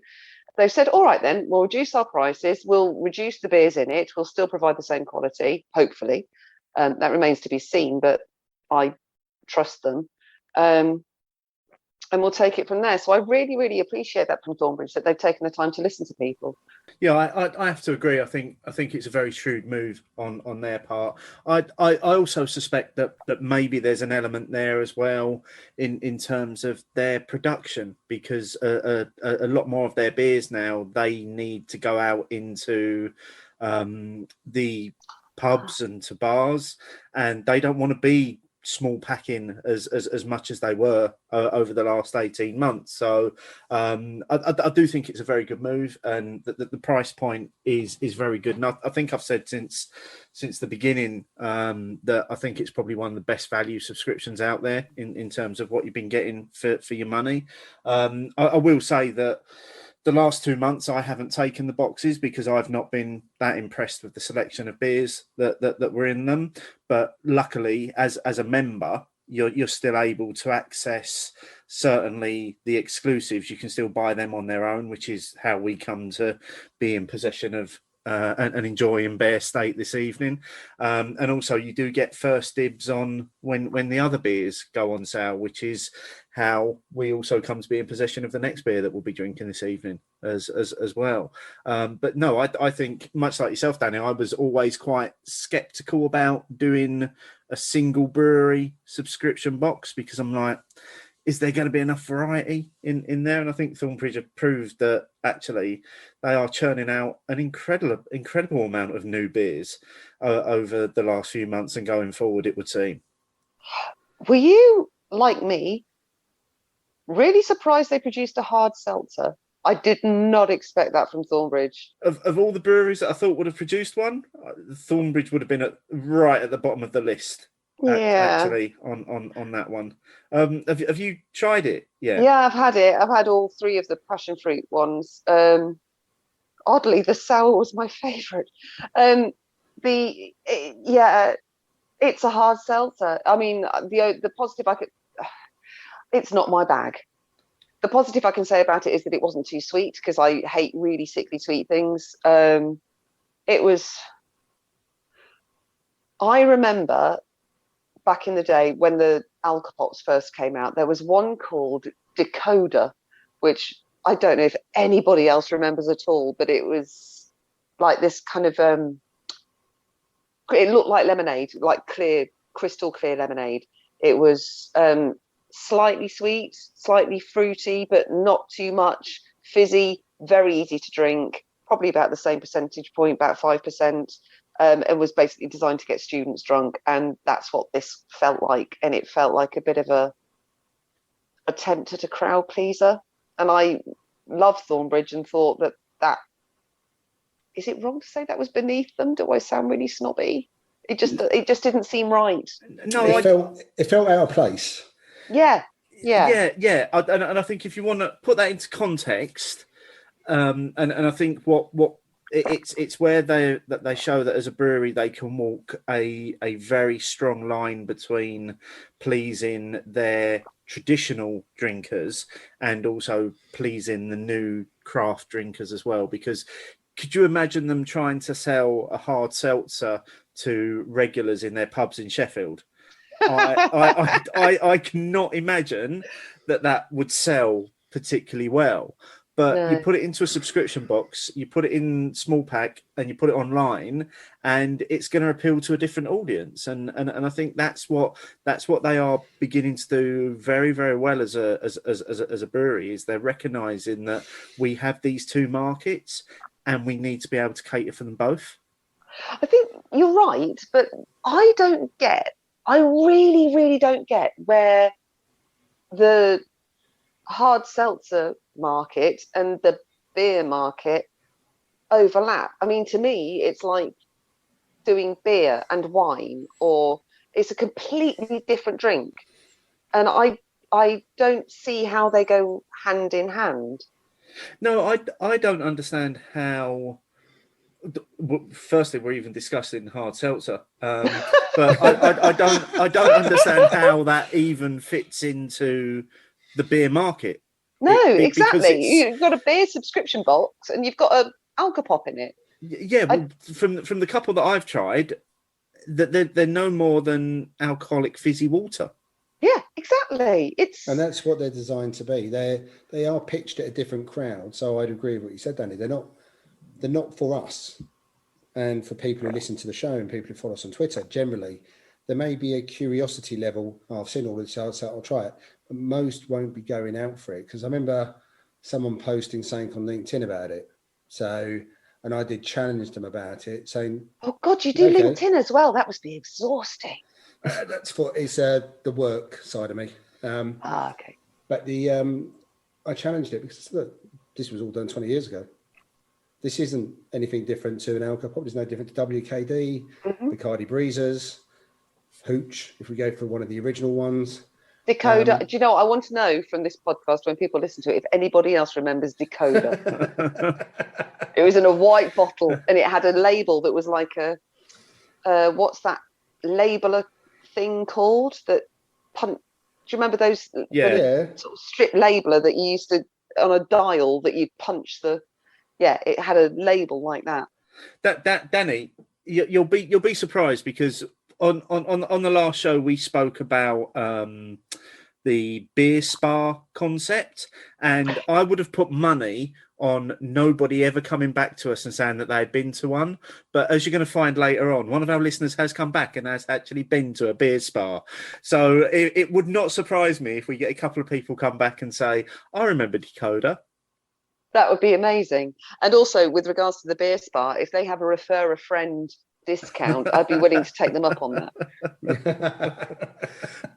D: they've said, all right, then we'll reduce our prices. We'll reduce the beers in it. We'll still provide the same quality, hopefully. That remains to be seen, but I trust them. and we'll take it from there. So I really, really appreciate that from Thornbridge, that they've taken the time to listen to people.
B: Yeah, I have to agree. I think it's a very shrewd move on their part. I also suspect that maybe there's an element there as well in terms of their production, because a lot more of their beers now, they need to go out into the pubs and to bars, and they don't want to be small packing as much as they were over the last 18 months. So I do think it's a very good move, and the price point is very good. And I think I've said since the beginning that I think it's probably one of the best value subscriptions out there in terms of what you've been getting for your money. I will say that the last 2 months I haven't taken the boxes because I've not been that impressed with the selection of beers that were in them. But luckily, as a member, you're still able to access certainly the exclusives. You can still buy them on their own, which is how we come to be in possession of and enjoy in Bear State this evening. And also you do get first dibs on when the other beers go on sale, which is how we also come to be in possession of the next beer that we'll be drinking this evening as well. But no, I think much like yourself, Dani, I was always quite skeptical about doing a single brewery subscription box, because I'm like, is there going to be enough variety in there? And I think Thornbridge have proved that actually they are churning out an incredible amount of new beers over the last few months and going forward, it would seem.
D: Were you, like me, really surprised they produced a hard seltzer? I did not expect that from Thornbridge.
B: Of all the breweries that I thought would have produced one, Thornbridge would have been right at the bottom of the list.
D: Yeah,
B: Actually, on that one. Have you tried it?
D: Yeah, I've had it. I've had all three of the passion fruit ones. Oddly, the sour was my favourite. It's a hard seltzer. I mean, the positive it's not my bag. The positive I can say about it is that it wasn't too sweet, because I hate really sickly sweet things. I remember back in the day when the Alcopops first came out, there was one called Decoder, which I don't know if anybody else remembers at all, but it was like this kind of it looked like lemonade, like crystal clear lemonade. It was slightly sweet, slightly fruity, but not too much, fizzy, very easy to drink, probably about the same percentage point, about 5%. And was basically designed to get students drunk, and that's what this felt like. And it felt like a bit of a attempt at a crowd pleaser. And I loved Thornbridge and thought that is it wrong to say that was beneath them? Do I sound really snobby? It just didn't seem right.
B: No,
C: it felt out of place.
D: Yeah.
B: And I think if you want to put that into context, and I think what it's where they show that as a brewery they can walk a very strong line between pleasing their traditional drinkers and also pleasing the new craft drinkers as well. Because could you imagine them trying to sell a hard seltzer to regulars in their pubs in Sheffield? I cannot imagine that would sell particularly well. But no. You put it into a subscription box, you put it in small pack, and you put it online, and it's going to appeal to a different audience. And I think that's what they are beginning to do very, very well as a brewery. Is they're recognizing that we have these two markets, and we need to be able to cater for them both.
D: I think you're right, but I really, really don't get where the hard seltzer market and the beer market overlap. I mean, to me, it's like doing beer and wine, or it's a completely different drink. And I don't see how they go hand in hand.
B: No, I don't understand how. Firstly, we're even discussing hard seltzer, but I don't understand how that even fits into the beer market.
D: No, exactly. You've got a beer subscription box and you've got an Alcopop in it.
B: Yeah, well, from the couple that I've tried, that they're no more than alcoholic fizzy water.
D: Yeah, exactly.
C: And that's what they're designed to be. They are pitched at a different crowd. So I'd agree with what you said, Danny. They're not for us and for people who listen to the show and people who follow us on Twitter. Generally, there may be a curiosity level. Oh, I've seen all this, so I'll try it. But most won't be going out for it, because I remember someone posting something on LinkedIn about it. So, and I did challenge them about it, saying,
D: "Oh God, you do LinkedIn as well? That must be exhausting."
C: It's the work side of me.
D: Okay.
C: But I challenged it because look, this was all done 20 years ago. This isn't anything different to an alcohol pop. It's no different to WKD, Bacardi Breezers, Hooch, if we go for one of the original ones.
D: Decoder. Do you know what I want to know from this podcast when people listen to it, if anybody else remembers Decoder? It was in a white bottle and it had a label that was like what's that labeler thing called? Do you remember those?
B: Yeah.
D: Sort of strip labeler that you used to, on a dial that you punch it had a label like that.
B: That Dani, you'll be surprised, because on the last show we spoke about the beer spa concept, and I would have put money on nobody ever coming back to us and saying that they had been to one. But as you're going to find later on, one of our listeners has come back and has actually been to a beer spa. So it would not surprise me if we get a couple of people come back and say, I remember Decoder.
D: That would be amazing. And also, with regards to the beer spa, if they have a refer a friend discount, I'd be willing to take them up on that.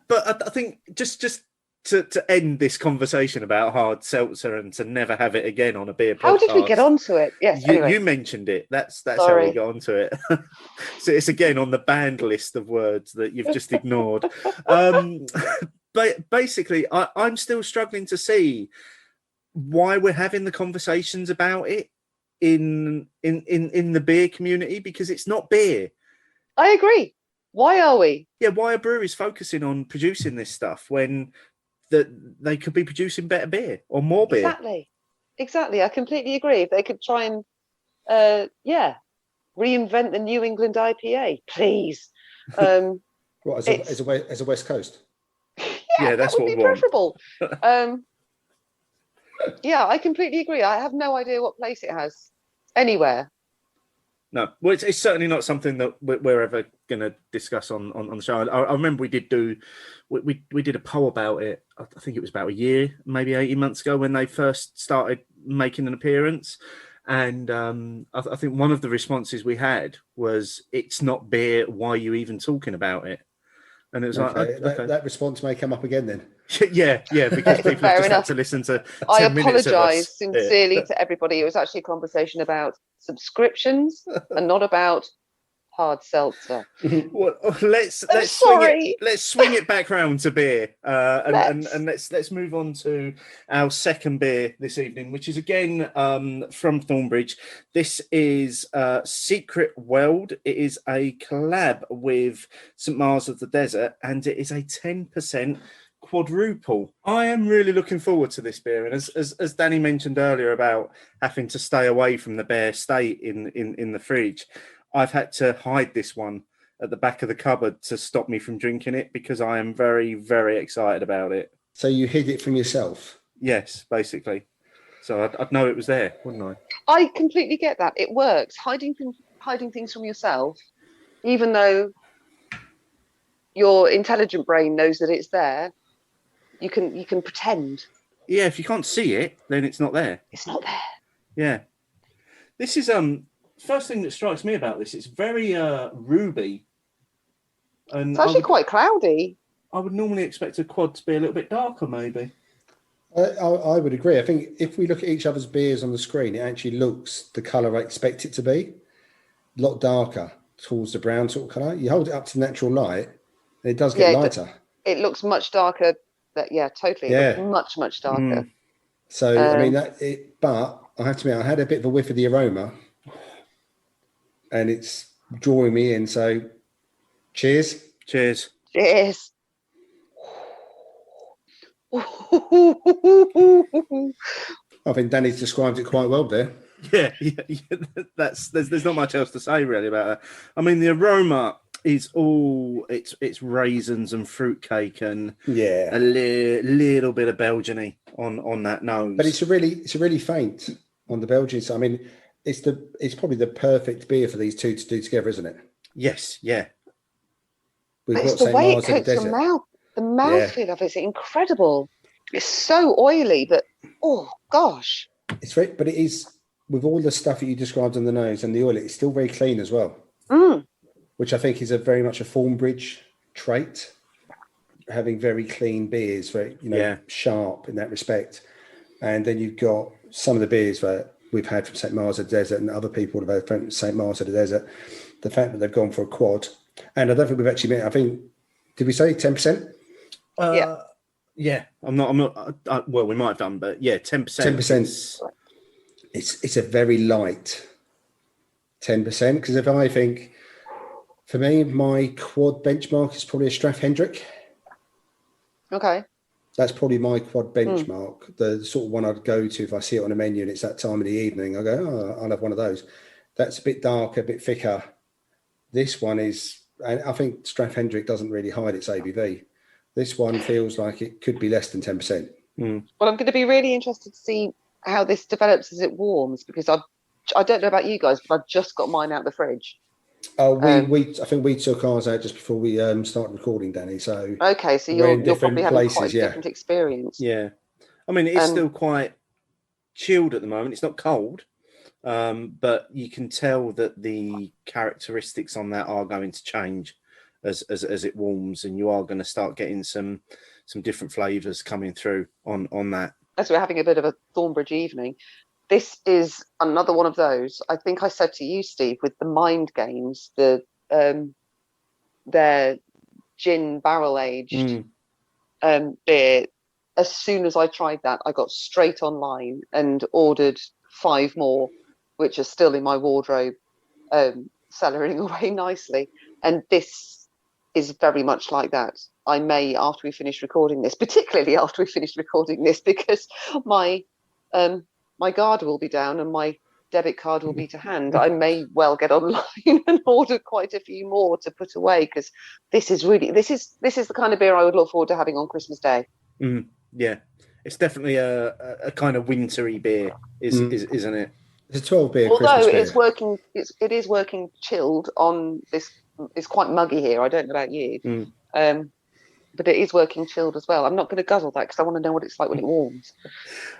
B: But I think just to end this conversation about hard seltzer and to never have it again on a beer podcast.
D: How did we get onto it? Yes, anyway.
B: You mentioned it. That's
D: Sorry.
B: how we got onto it. So it's again on the banned list of words that you've just ignored. But basically, I'm still struggling to see why we're having the conversations about it in the beer community, because it's not beer.
D: I agree. Why are we?
B: Yeah, why are breweries focusing on producing this stuff when they could be producing better beer or more beer?
D: Exactly. I completely agree. If they could try and reinvent the New England IPA, please.
C: What, as a West Coast?
B: Yeah, that's
D: that would
B: what
D: be
B: we want.
D: preferable. Yeah, I completely agree. I have no idea what place it has anywhere.
B: No, well, it's certainly not something that we're ever going to discuss on the show. I remember we did a poll about it. I think it was about a year, maybe 18 months ago, when they first started making an appearance. And I think one of the responses we had was, "It's not beer. Why are you even talking about it?" And it was
C: that response may come up again then.
B: yeah, because people have just had to listen to 10
D: I
B: minutes of us.
D: apologise sincerely to everybody. It was actually a conversation about subscriptions and not about hard seltzer.
B: Well, let's swing it back round to beer, and let's move on to our second beer this evening, which is again from Thornbridge. This is Secret World. It is a collab with St. Mars of the Desert, and it is a 10% quadruple. I am really looking forward to this beer, and as Dani mentioned earlier about having to stay away from the bare state in the fridge, I've had to hide this one at the back of the cupboard to stop me from drinking it, because I am very, very excited about it.
C: So you hid it from yourself?
B: Yes, basically. So I'd know it was there, wouldn't I?
D: I completely get that. It works. Hiding things from yourself, even though your intelligent brain knows that it's there, you can pretend.
B: Yeah, if you can't see it, then it's not there.
D: It's not there.
B: Yeah. This is first thing that strikes me about this, it's very ruby. And
D: it's actually quite cloudy.
B: I would normally expect a quad to be a little bit darker, maybe.
C: I would agree. I think if we look at each other's beers on the screen, it actually looks the colour I expect it to be. A lot darker towards the brown sort of colour. You hold it up to natural light, and it does get lighter.
D: It looks much darker. Totally. It looks much darker.
C: So, but I have to admit, I had a bit of a whiff of the aroma, and it's drawing me in. So, cheers.
B: Cheers.
D: Cheers.
C: I think Danny's described it quite well there.
B: Yeah. There's not much else to say really about it. I mean, the aroma it's raisins and fruitcake and
C: Yeah,
B: a little bit of Belgian-y on that nose.
C: but it's a really faint on the Belgian side. I mean, it's probably the perfect beer for these two to do together, isn't it?
B: Yes, yeah.
C: We've
D: But it's
C: got
D: the
C: St.
D: way it
C: Mars of the
D: coats your
C: Desert.
D: mouth. The
C: Yeah.
D: mouthfeel of it is incredible. It's so oily, but oh gosh.
C: It's very, but it is with all the stuff that you described on the nose and the oil. It's still very clean as well, which I think is very much a Thornbridge trait. Having very clean beers, very sharp in that respect. And then you've got some of the beers that we've had from St. Mars of the Desert and other people have had from St. Mars of the Desert. The fact that they've gone for a quad, and I don't think we've actually met. I think, did we say 10%?
B: Yeah. I'm not. Well, we might have done, but yeah, 10%.
C: 10%. It's a very light 10%, because if I think, for me, my quad benchmark is probably a Straff Hendrick.
D: Okay.
C: That's probably my quad benchmark. The sort of one I'd go to if I see it on a menu and it's that time of the evening. I go, oh, I'll have one of those. That's a bit darker, a bit thicker. This one is, and I think Straff Hendrick doesn't really hide its ABV. This one feels like it could be less than 10%.
D: Well, I'm going to be really interested to see how this develops as it warms, because I don't know about you guys, but I've just got mine out the fridge.
C: Oh, I think we took ours out just before we started recording, Danny. So
D: okay, so you're probably having quite a different experience.
B: Yeah, I mean it's still quite chilled at the moment. It's not cold, but you can tell that the characteristics on that are going to change as it warms, and you are going to start getting some different flavors coming through on that. As
D: we're having a bit of a Thornbridge evening, this is another one of those. I think I said to you, Steve, with the mind games, their gin barrel aged beer. As soon as I tried that, I got straight online and ordered 5 more, which are still in my wardrobe, cellaring away nicely. And this is very much like that. I may, after we finish recording this, particularly after we finish recording this, because my guard will be down and my debit card will be to hand, I may well get online and order quite a few more to put away, because this is the kind of beer I would look forward to having on Christmas Day.
B: Yeah, it's definitely a kind of wintry beer, isn't it?
C: It's a 12 beer.
D: Although
C: Christmas
D: beer. It is working chilled on this. It's quite muggy here. I don't know about you, but it is working chilled as well. I'm not going to guzzle that because I want to know what it's like when it warms.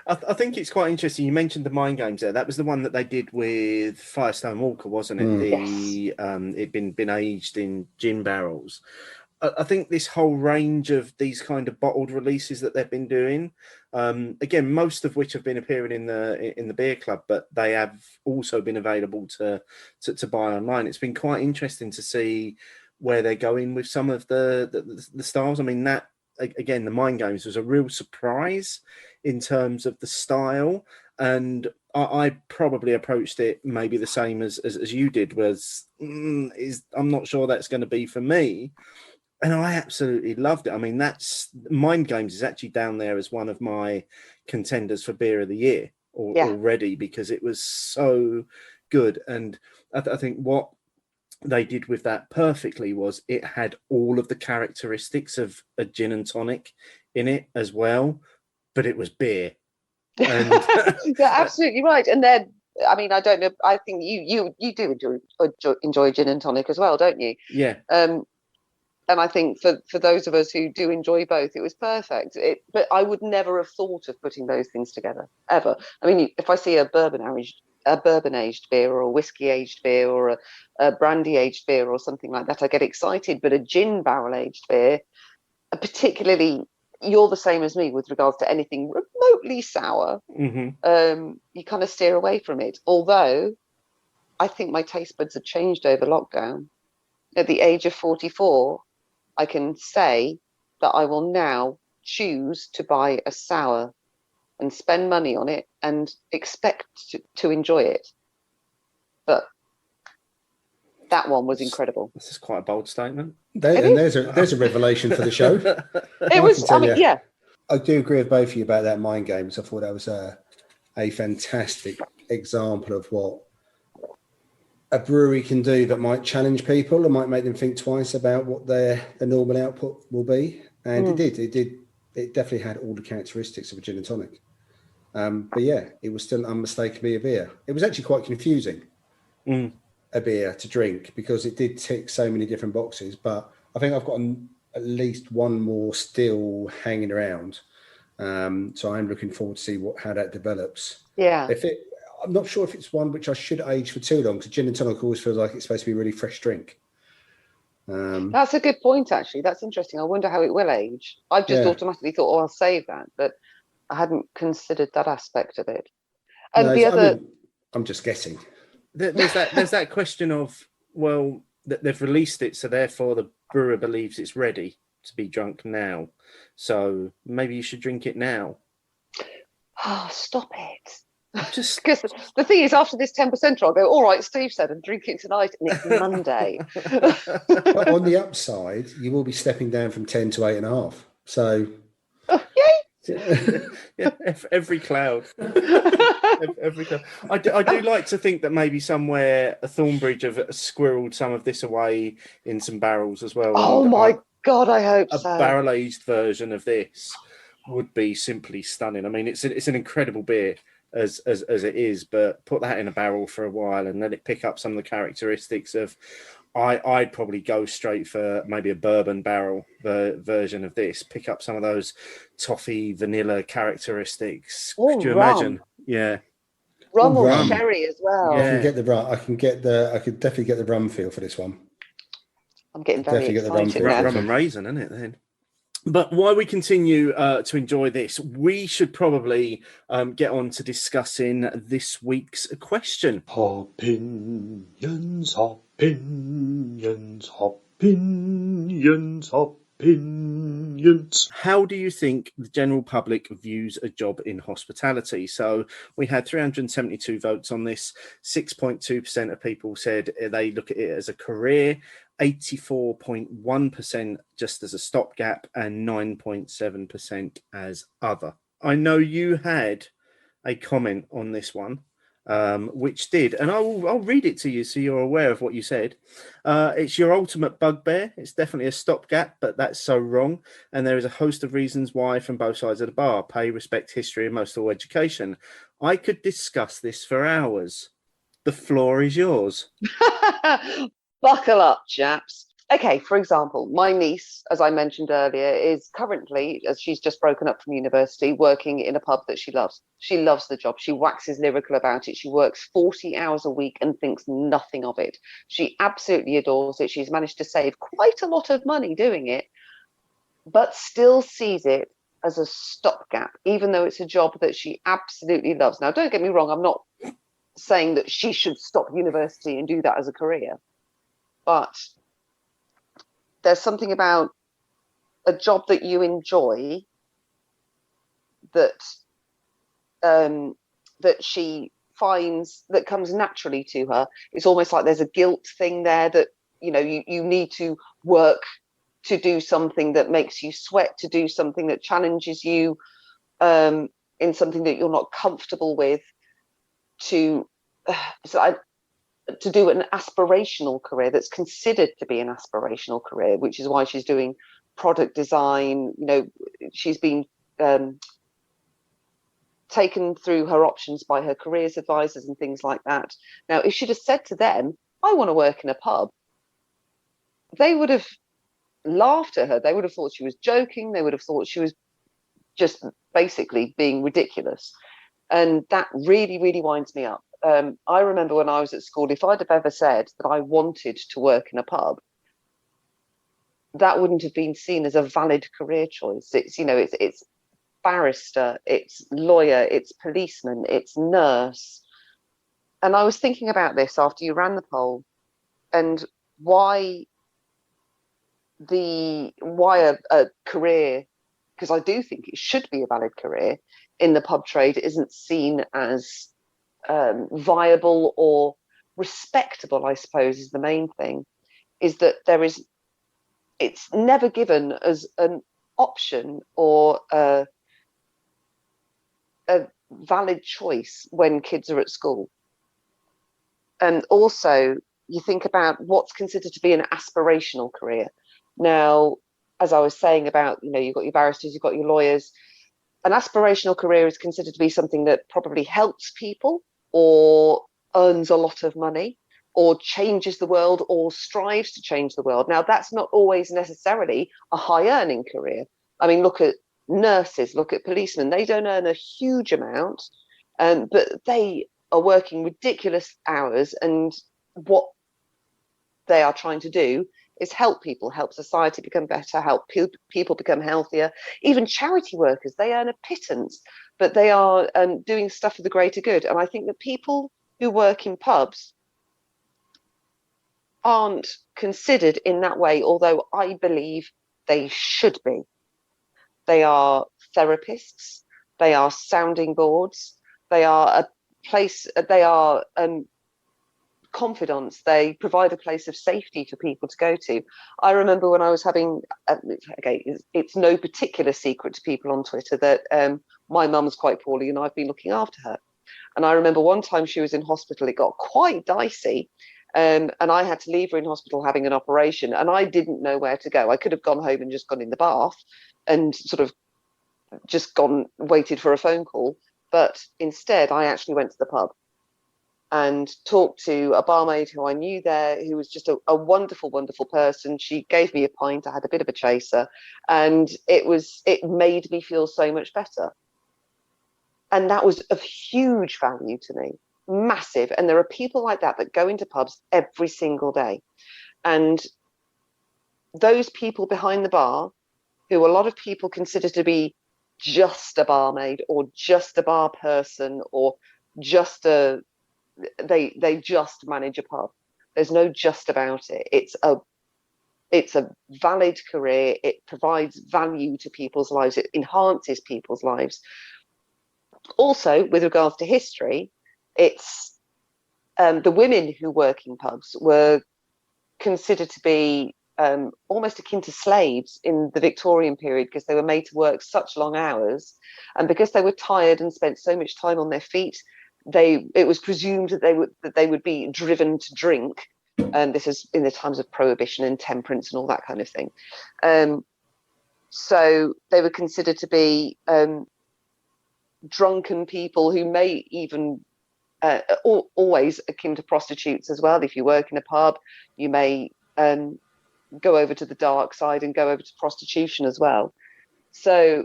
B: I think it's quite interesting. You mentioned the mind games there. That was the one that they did with Firestone Walker, wasn't it?
D: Yes.
B: It'd been aged in gin barrels. I think this whole range of these kind of bottled releases that they've been doing, again, most of which have been appearing in the beer club, but they have also been available to buy online. It's been quite interesting to see where they're going with some of the styles. I mean, that again, the mind games was a real surprise in terms of the style, and I probably approached it maybe the same as you did. I'm not sure that's going to be for me. And I absolutely loved it. I mean, that's Mind Games is actually down there as one of my contenders for beer of the year already, because it was so good. And I think what they did with that perfectly was it had all of the characteristics of a gin and tonic in it as well, but it was beer. And
D: you're absolutely right. And then, I mean, I don't know. I think you do enjoy gin and tonic as well, don't you?
B: Yeah.
D: And I think for those of us who do enjoy both, it was perfect. But I would never have thought of putting those things together, ever. I mean, if I see a bourbon aged beer or a whiskey aged beer or a brandy aged beer or something like that, I get excited. But a gin barrel aged beer, particularly, you're the same as me with regards to anything remotely sour.
B: Mm-hmm.
D: You kind of steer away from it. Although I think my taste buds have changed over lockdown. At the age of 44, I can say that I will now choose to buy a sour and spend money on it and expect to enjoy it. But that one was incredible.
B: This is quite a bold statement.
C: There's a revelation for the show.
D: It was. I mean, yeah.
C: I do agree with both of you about that mind games. I thought that was a fantastic example of what a brewery can do that might challenge people and might make them think twice about what their normal output will be. And it definitely had all the characteristics of a gin and tonic. But yeah, it was still unmistakably a beer. It was actually quite confusing, a beer to drink, because it did tick so many different boxes. But I think I've got at least one more still hanging around. So I'm looking forward to see how that develops.
D: Yeah.
C: I'm not sure if it's one which I should age for too long, because gin and tonic always feels like it's supposed to be a really fresh drink.
D: That's a good point, actually. That's interesting. I wonder how it will age. I've just automatically thought, I'll save that, but I hadn't considered that aspect of it. And
C: I'm just guessing.
B: There's that question of, well, that they've released it, so therefore the brewer believes it's ready to be drunk now. So maybe you should drink it now.
D: Oh, stop it.
B: Just
D: because the thing is, after this 10% I'll go, all right, Steve said, I'm drinking it tonight, and it's Monday.
C: But on the upside, you will be stepping down from 10 to 8.5. So,
B: yay! Yeah, every cloud. Every cloud. I do like to think that maybe somewhere a Thornbridge have squirreled some of this away in some barrels as well.
D: Oh my God, I hope
B: so. A barrel-aged version of this would be simply stunning. I mean, it's an incredible beer as it is, but put that in a barrel for a while and let it pick up some of the characteristics of. I'd probably go straight for maybe a bourbon barrel version of this. Pick up some of those toffee vanilla characteristics. Could you imagine? Yeah,
D: rum or sherry as well.
C: Yeah. I can get the rum. I could definitely get the rum feel for this one.
D: I'm getting very excited now.
B: Rum and raisin, isn't it then? But while we continue to enjoy this, we should probably get on to discussing this week's question.
E: Opinions, opinions, opinions, opinions.
B: How do you think the general public views a job in hospitality? So we had 372 votes on this. 6.2% of people said they look at it as a career. 84.1% just as a stopgap, and 9.7% as other. I know you had a comment on this one, which did, and I'll read it to you so you're aware of what you said. It's your ultimate bugbear. It's definitely a stopgap, but that's so wrong. And there is a host of reasons why from both sides of the bar: pay, respect, history, and most of all, education. I could discuss this for hours. The floor is yours.
D: Buckle up, chaps. Okay, for example, my niece, as I mentioned earlier, is currently, as she's just broken up from university, working in a pub that she loves. She loves the job. She waxes lyrical about it. She works 40 hours a week and thinks nothing of it. She absolutely adores it. She's managed to save quite a lot of money doing it, but still sees it as a stopgap, even though it's a job that she absolutely loves. Now, don't get me wrong, I'm not saying that she should stop university and do that as a career. But there's something about a job that you enjoy that she finds that comes naturally to her. It's almost like there's a guilt thing there that, you know, you need to work to do something that makes you sweat, to do something that challenges you in something that you're not comfortable with, to do an aspirational career that's considered to be an aspirational career, which is why she's doing product design. You know, she's been taken through her options by her careers advisors and things like that. Now, if she'd have said to them, I want to work in a pub, they would have laughed at her. They would have thought she was joking. They would have thought she was just basically being ridiculous. And that really, really winds me up. I remember when I was at school, if I'd have ever said that I wanted to work in a pub, that wouldn't have been seen as a valid career choice. It's, you know, it's barrister, it's lawyer, it's policeman, it's nurse. And I was thinking about this after you ran the poll, and why a career, because I do think it should be a valid career in the pub trade, isn't seen as viable or respectable, I suppose, is the main thing, is that it's never given as an option or a valid choice when kids are at school. also, you think about what's considered to be an aspirational career. Now, as I was saying about, you've got your barristers, you've got your lawyers. An aspirational career is considered to be something that probably helps people or earns a lot of money or changes the world or strives to change the world. Now, that's not always necessarily a high earning career. I mean, look at nurses, look at policemen. They don't earn a huge amount, but they are working ridiculous hours, and what they are trying to do is help people, help society become better, help people become healthier. Even charity workers, they earn a pittance, but they are doing stuff for the greater good. And I think that people who work in pubs aren't considered in that way, although I believe they should be. They are therapists, they are sounding boards, they are a place, they are confidants, they provide a place of safety for people to go to. I remember when I was having, it's no particular secret to people on Twitter that my mum's quite poorly and I've been looking after her. And I remember one time she was in hospital, it got quite dicey. And I had to leave her in hospital having an operation, and I didn't know where to go. I could have gone home and just gone in the bath and sort of just waited for a phone call. But instead, I actually went to the pub and talked to a barmaid who I knew there, who was just a wonderful, wonderful person. She gave me a pint. I had a bit of a chaser, and it made me feel so much better. And that was of huge value to me, massive. And there are people like that go into pubs every single day. And those people behind the bar, who a lot of people consider to be just a barmaid or just a bar person or just they just manage a pub. There's no just about it. It's a valid career. It provides value to people's lives. It enhances people's lives. Also, with regards to history, it's the women who work in pubs were considered to be almost akin to slaves in the Victorian period, because they were made to work such long hours, and because they were tired and spent so much time on their feet, it was presumed that they would be driven to drink. And this is in the times of prohibition and temperance and all that kind of thing. So they were considered to be drunken people who may even always akin to prostitutes as well. If you work in a pub, you may go over to the dark side and go over to prostitution as well. So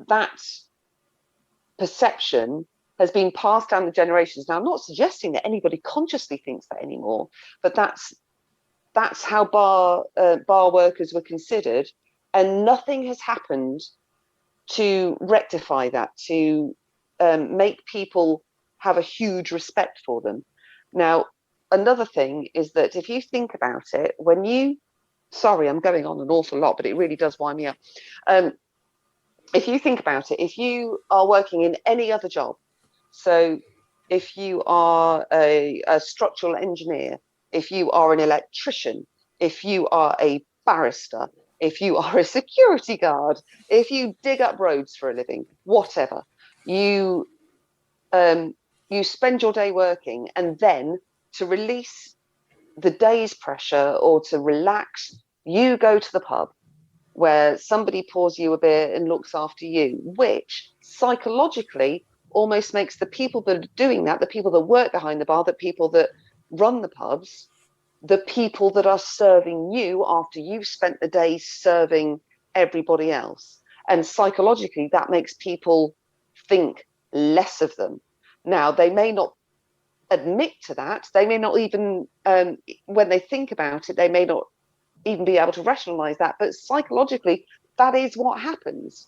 D: that perception has been passed down the generations. Now, I'm not suggesting that anybody consciously thinks that anymore, but that's how bar workers were considered, and nothing has happened to rectify that, to make people have a huge respect for them. Now, another thing is that if you think about it, sorry, I'm going on an awful lot, but it really does wind me up. If you think about it, if you are working in any other job, so if you are a structural engineer, if you are an electrician, if you are a barrister, if you are a security guard, if you dig up roads for a living, whatever, you spend your day working, and then to release the day's pressure or to relax, you go to the pub where somebody pours you a beer and looks after you, which psychologically almost makes the people that are doing that, the people that work behind the bar, the people that run the pubs, the people that are serving you after you've spent the day serving everybody else. And psychologically, that makes people think less of them. Now, they may not admit to that. They may not even, when they think about it, they may not even be able to rationalize that. But psychologically, that is what happens.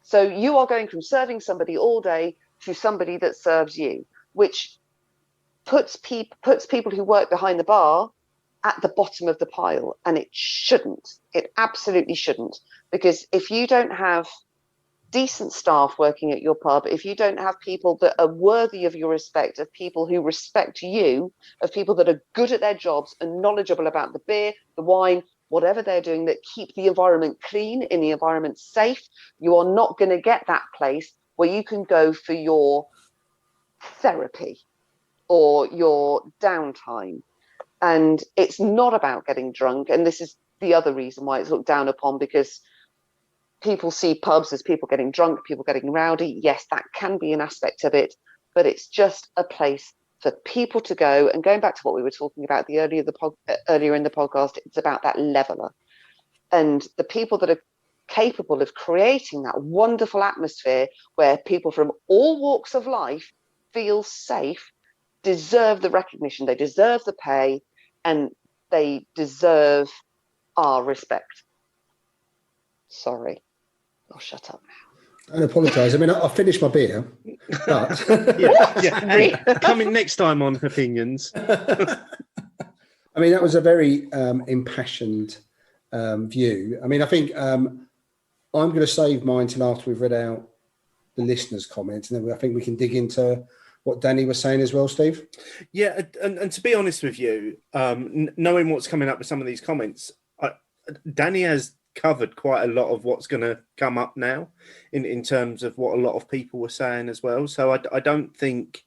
D: So you are going from serving somebody all day to somebody that serves you, which puts people who work behind the bar at the bottom of the pile. And it shouldn't. It absolutely shouldn't. Because if you don't have decent staff working at your pub, if you don't have people that are worthy of your respect, of people who respect you, of people that are good at their jobs and knowledgeable about the beer, the wine, whatever they're doing, that keep the environment clean and the environment safe, you are not going to get that place where you can go for your therapy. or your downtime. And it's not about getting drunk. And this is the other reason why it's looked down upon, because people see pubs as people getting drunk, people getting rowdy. Yes, that can be an aspect of it, but it's just a place for people to go. And going back to what we were talking about earlier in the podcast, it's about that leveler. And the people that are capable of creating that wonderful atmosphere where people from all walks of life feel safe, deserve the recognition, they deserve the pay, and they deserve our respect. Sorry, I'll shut up now.
C: I apologise. I mean, I finished my beer, but
B: Coming next time on Opinions.
C: I mean, that was a very impassioned view. I mean, I think I'm going to save mine till after we've read out the listeners' comments, and then I think we can dig into what Dani was saying as well, Steve.
B: Yeah, and to be honest with you, knowing what's coming up with some of these comments, Dani has covered quite a lot of what's going to come up now in terms of what a lot of people were saying as well. So I don't think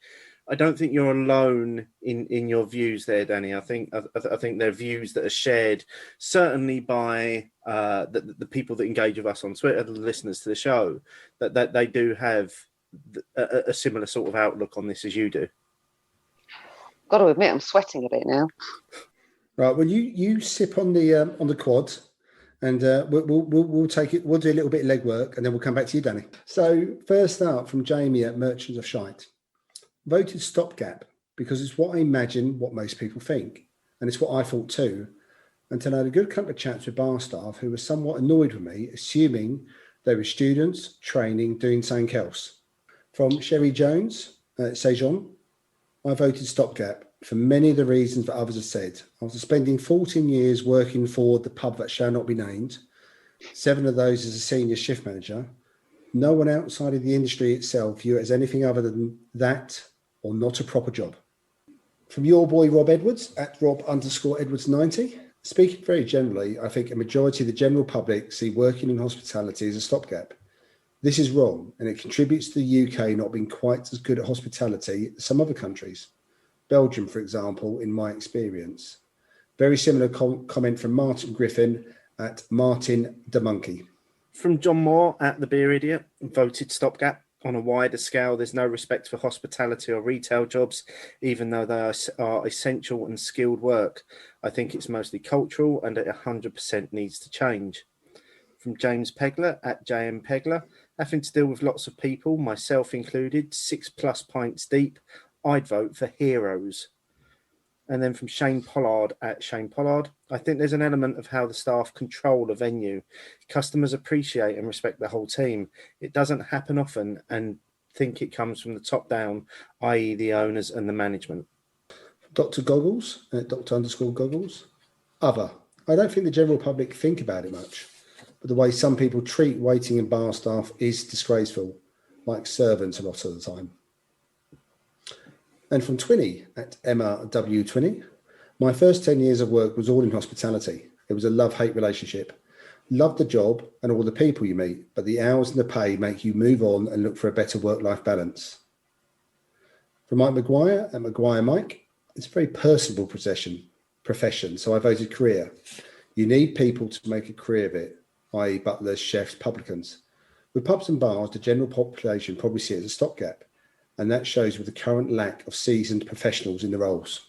B: you're alone in your views there, Dani. I think they're views that are shared certainly by the people that engage with us on Twitter, the listeners to the show, that they do have a similar sort of outlook on this as you do.
D: Got to admit, I'm sweating a bit now.
C: Right. Well, you sip on the quad, and we'll take it. We'll do a little bit of legwork, and then we'll come back to you, Dani. So first up from Jamie at Merchants of Shite. Voted stopgap because it's what I imagine what most people think, and it's what I thought too. Until I had a good couple of chats with bar staff who were somewhat annoyed with me, assuming they were students training doing something else. From Sherry Jones at Sejon, I voted stopgap for many of the reasons that others have said. After spending 14 years working for the pub that shall not be named, 7 of those as a senior shift manager, no one outside of the industry itself view it as anything other than that or not a proper job. From your boy Rob Edwards at Rob_Edwards90, speaking very generally, I think a majority of the general public see working in hospitality as a stopgap. This is wrong, and it contributes to the UK not being quite as good at hospitality as some other countries. Belgium, for example, in my experience. Very similar comment from Martin Griffin at Martin the Monkey.
B: From John Moore at The Beer Idiot, voted stopgap. On a wider scale, there's no respect for hospitality or retail jobs, even though they are essential and skilled work. I think it's mostly cultural and it 100% needs to change. From James Pegler at JM Pegler, having to deal with lots of people, myself included, 6+ pints deep, I'd vote for heroes. And then from Shane Pollard at Shane Pollard, I think there's an element of how the staff control a venue. Customers appreciate and respect the whole team. It doesn't happen often, and think it comes from the top down, i.e. the owners and the management.
C: Dr. Goggles at Dr_Goggles. Other. I don't think the general public think about it much, but the way some people treat waiting and bar staff is disgraceful, like servants a lot of the time. And from Twinny at Emma W. Twinny, my first 10 years of work was all in hospitality. It was a love-hate relationship. Love the job and all the people you meet, but the hours and the pay make you move on and look for a better work-life balance. From Mike Maguire at Maguire Mike, it's a very personable profession, so I voted career. You need people to make a career of it, i.e. butlers, chefs, publicans. With pubs and bars, the general population probably see it as a stopgap, and that shows with the current lack of seasoned professionals in the roles.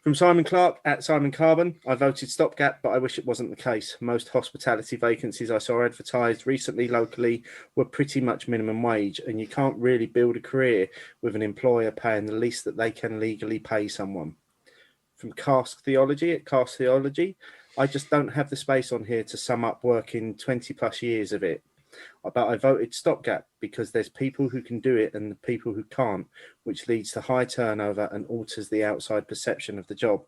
B: From Simon Clark at Simon Carbon, I voted stopgap, but I wish it wasn't the case. Most hospitality vacancies I saw advertised recently locally were pretty much minimum wage, and you can't really build a career with an employer paying the least that they can legally pay someone. From Cask Theology at Cask Theology, I just don't have the space on here to sum up working 20+ years of it. But I voted stopgap because there's people who can do it and the people who can't, which leads to high turnover and alters the outside perception of the job.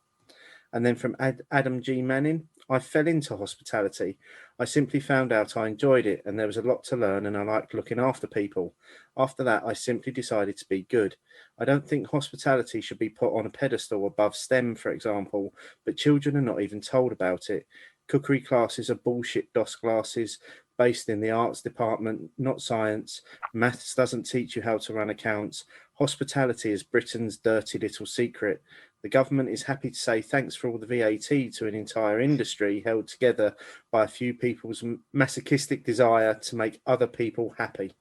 B: And then from Adam G. Manning, I fell into hospitality. I simply found out I enjoyed it and there was a lot to learn and I liked looking after people. After that, I simply decided to be good. I don't think hospitality should be put on a pedestal above STEM, for example, but children are not even told about it. Cookery classes are bullshit DOS classes. based in the arts department, not science. Maths doesn't teach you how to run accounts. Hospitality is Britain's dirty little secret. The government is happy to say thanks for all the VAT to an entire industry held together by a few people's masochistic desire to make other people happy.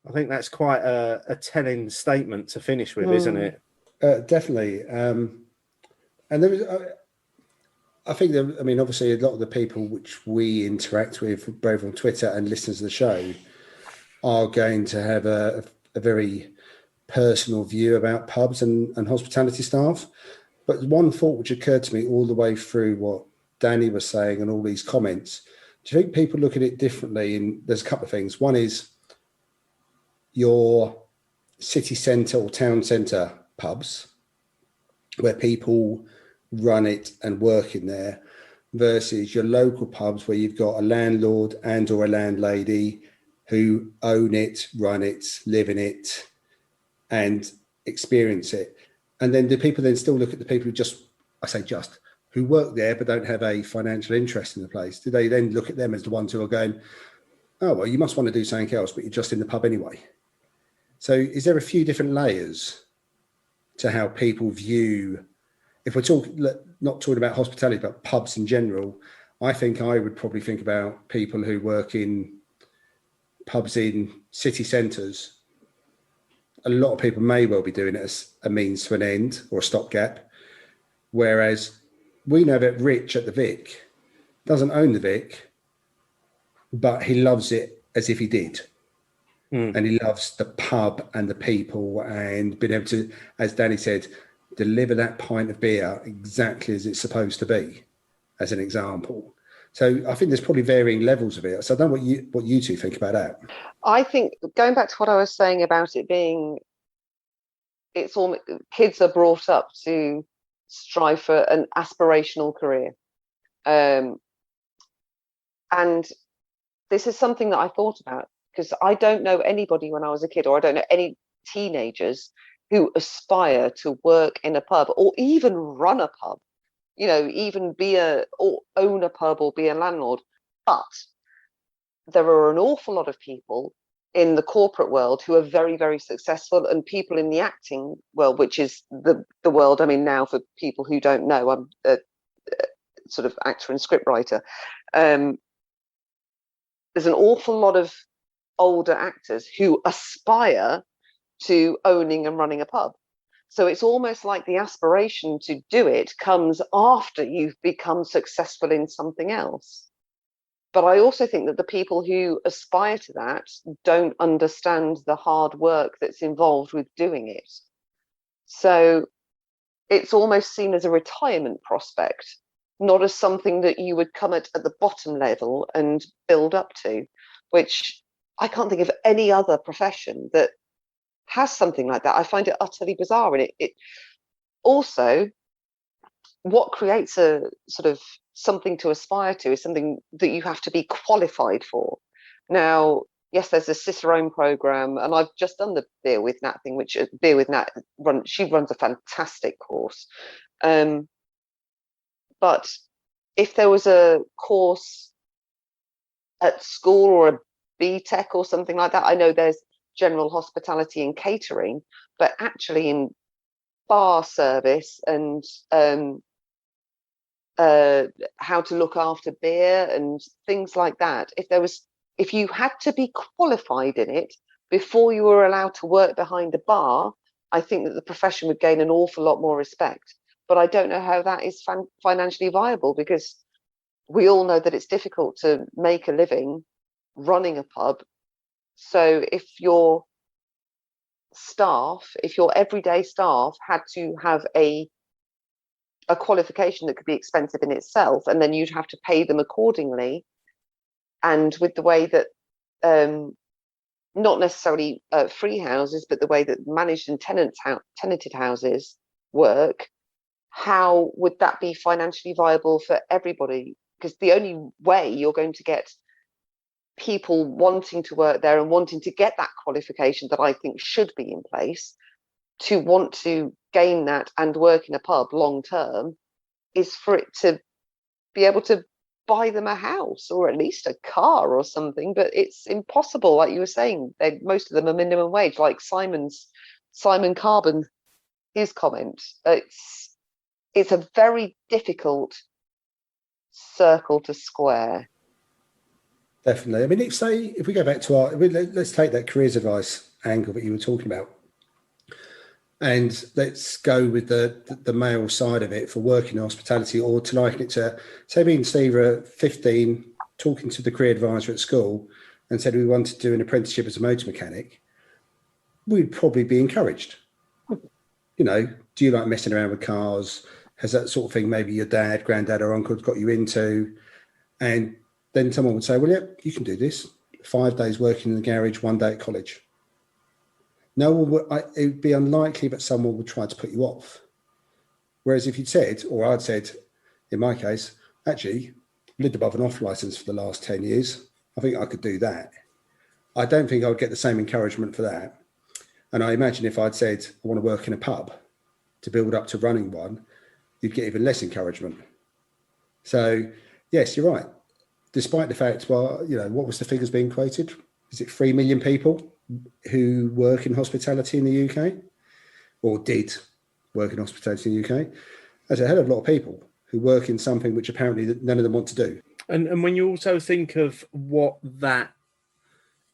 B: I think that's quite a telling statement to finish with, isn't it?
C: Definitely. And there is, I think that, I mean, obviously a lot of the people which we interact with, both on Twitter and listeners of the show, are going to have a very personal view about pubs and hospitality staff. But one thought which occurred to me all the way through what Dani was saying and all these comments, do you think people look at it differently? And there's a couple of things. One is your city centre or town centre pubs, where people run it and work in there, versus your local pubs where you've got a landlord and or a landlady who own it, run it, live in it, and experience it. And then do people then still look at the people who who work there but don't have a financial interest in the place? Do they then look at them as the ones who are going, oh, well, you must want to do something else, but you're just in the pub anyway? So is there a few different layers to how people view, if we're not talking about hospitality, but pubs in general? I think I would probably think about people who work in pubs in city centres. A lot of people may well be doing it as a means to an end or a stopgap. Whereas we know that Rich at the Vic doesn't own the Vic, but he loves it as if he did. And he loves the pub and the people and being able to, as Dani said, deliver that pint of beer exactly as it's supposed to be, as an example. So I think there's probably varying levels of it. So I don't know what you two think about that.
D: I think, going back to what I was saying about it being, it's all kids are brought up to strive for an aspirational career. And this is something that I thought about, because I don't know anybody when I was a kid, or I don't know any teenagers who aspire to work in a pub or even run a pub, even or own a pub or be a landlord. But there are an awful lot of people in the corporate world who are very, very successful, and people in the acting world, which is the world I'm in now. For people who don't know, I'm a sort of actor and scriptwriter. There's an awful lot of older actors who aspire to owning and running a pub. So it's almost like the aspiration to do it comes after you've become successful in something else. But I also think that the people who aspire to that don't understand the hard work that's involved with doing it. So it's almost seen as a retirement prospect, not as something that you would come at the bottom level and build up to, which I can't think of any other profession that has something like that. I find it utterly bizarre. And it also, what creates a sort of something to aspire to is something that you have to be qualified for. Now, yes, there's a Cicerone program, and I've just done the Beer with Nat thing, which Beer with Nat she runs a fantastic course. But if there was a course at school or a BTEC or something like that, I know there's general hospitality and catering, but actually in bar service and how to look after beer and things like that, if you had to be qualified in it before you were allowed to work behind a bar, I think that the profession would gain an awful lot more respect. But I don't know how that is financially viable, because we all know that it's difficult to make a living running a pub. So if your everyday staff had to have a qualification that could be expensive in itself, and then you'd have to pay them accordingly, and with the way that not necessarily free houses, but the way that managed and tenanted houses work, how would that be financially viable for everybody? Because the only way you're going to get people wanting to work there and wanting to get that qualification that I think should be in place to want to gain that and work in a pub long term is for it to be able to buy them a house or at least a car or something. But it's impossible, like you were saying. Most of them are minimum wage, like Simon Carbon, his comment. It's a very difficult circle to square.
C: Definitely. I mean, if we go back to let's take that careers advice angle that you were talking about, and let's go with the male side of it for working in hospitality, or to liken it to, say, me and Steve are 15, talking to the career advisor at school and said we wanted to do an apprenticeship as a motor mechanic, we'd probably be encouraged. You know, do you like messing around with cars? Has that sort of thing maybe your dad, granddad, or uncle got you into? And then someone would say, well, yeah, you can do this. 5 days working in the garage, 1 day at college. No one would, it would be unlikely that someone would try to put you off. Whereas if you'd said, or I'd said, in my case, actually, lived above an off license for the last 10 years, I think I could do that. I don't think I would get the same encouragement for that. And I imagine if I'd said, I want to work in a pub to build up to running one, you'd get even less encouragement. So, yes, you're right. Despite the fact, well, you know, what was the figures being quoted? Is it 3 million people who work in hospitality in the UK, or did work in hospitality in the UK? There's a hell of a lot of people who work in something which apparently none of them want to do.
B: And when you also think of what that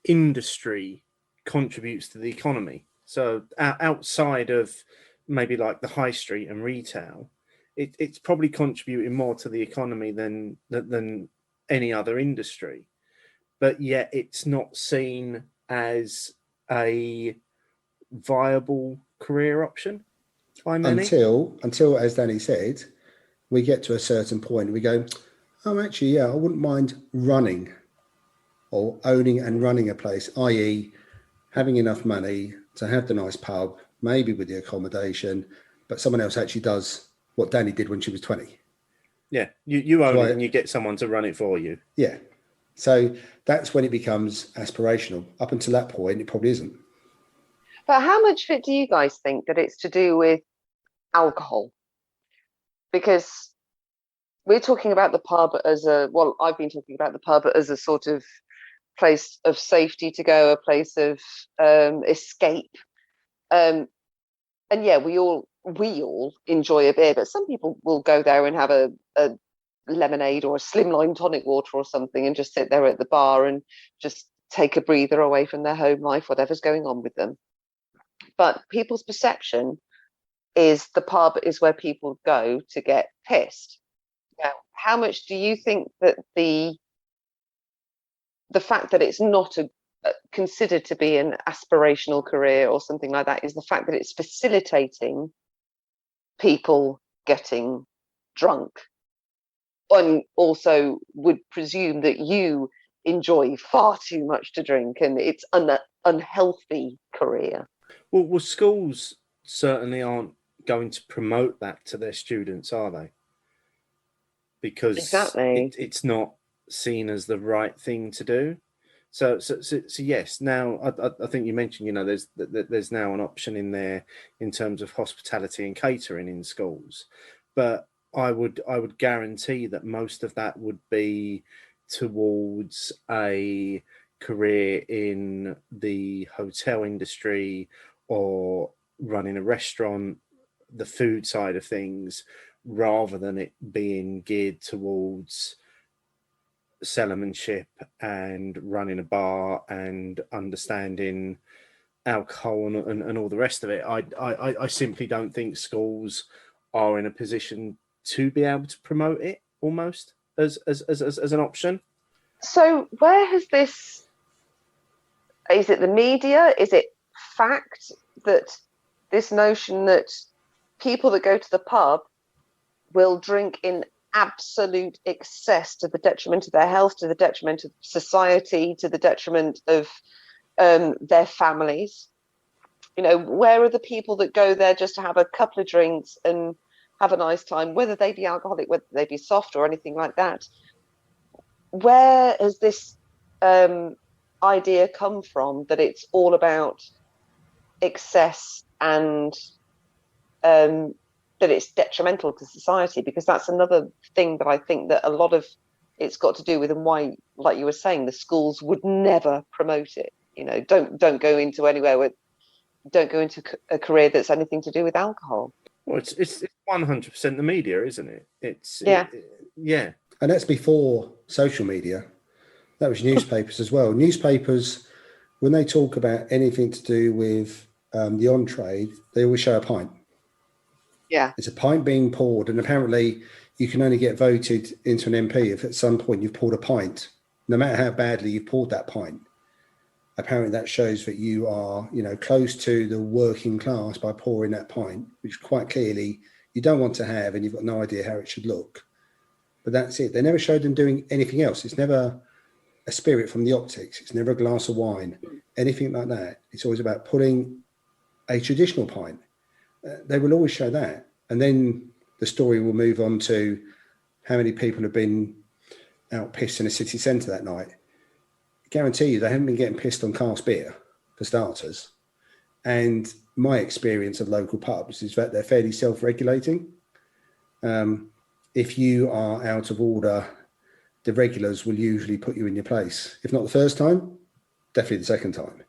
B: industry contributes to the economy, so outside of maybe like the high street and retail, it's probably contributing more to the economy than any other industry, but yet it's not seen as a viable career option by many.
C: Until, as Dani said, we get to a certain point and we go, oh, actually, yeah, I wouldn't mind running or owning and running a place, i.e. having enough money to have the nice pub, maybe with the accommodation, but someone else actually does what Dani did when she was 20.
B: Yeah, you own it and you get someone to run it for you.
C: Yeah. So that's when it becomes aspirational. Up until that point, it probably isn't.
D: But how much of it do you guys think that it's to do with alcohol? Because we're talking about the pub as I've been talking about the pub as a sort of place of safety to go, a place of escape. And yeah, we all enjoy a beer, but some people will go there and have a lemonade or a slimline tonic water or something and just sit there at the bar and just take a breather away from their home life, whatever's going on with them. But people's perception is the pub is where people go to get pissed. Now, how much do you think that the fact that it's not considered to be an aspirational career or something like that is the fact that it's facilitating people getting drunk? And also would presume that you enjoy far too much to drink and it's an unhealthy career.
B: Well, schools certainly aren't going to promote that to their students, are they? Because
D: exactly.
B: It's not seen as the right thing to do. So yes. Now, I think you mentioned, you know, there's now an option in there in terms of hospitality and catering in schools, but I would guarantee that most of that would be towards a career in the hotel industry or running a restaurant, the food side of things, rather than it being geared towards salesmanship and running a bar and understanding alcohol and all the rest of it. I simply don't think schools are in a position to be able to promote it almost as an option.
D: So where has this, is it the media? Is it fact that this notion that people that go to the pub will drink in absolute excess to the detriment of their health, to the detriment of society, to the detriment of their families? You know, where are the people that go there just to have a couple of drinks and have a nice time, whether they be alcoholic, whether they be soft or anything like that? Where has this idea come from that it's all about excess and that it's detrimental to society? Because that's another thing that I think that a lot of it's got to do with, and why, like you were saying, the schools would never promote it. You know, don't go into anywhere with, don't go into a career that's anything to do with alcohol.
B: Well, it's 100% the media, isn't it?
D: Yeah.
B: Yeah.
C: And that's before social media. That was newspapers as well. Newspapers, when they talk about anything to do with the on-trade, they always show a pint.
D: Yeah.
C: It's a pint being poured, and apparently you can only get voted into an MP if at some point you've poured a pint, no matter how badly you've poured that pint. Apparently that shows that you are, you know, close to the working class by pouring that pint, which quite clearly you don't want to have, and you've got no idea how it should look. But that's it. They never showed them doing anything else. It's never a spirit from the optics. It's never a glass of wine, anything like that. It's always about putting a traditional pint. They will always show that. And then the story will move on to how many people have been out pissed in a city centre that night. I guarantee you they haven't been getting pissed on cask beer, for starters. And my experience of local pubs is that they're fairly self-regulating. If you are out of order, the regulars will usually put you in your place. If not the first time, definitely the second time.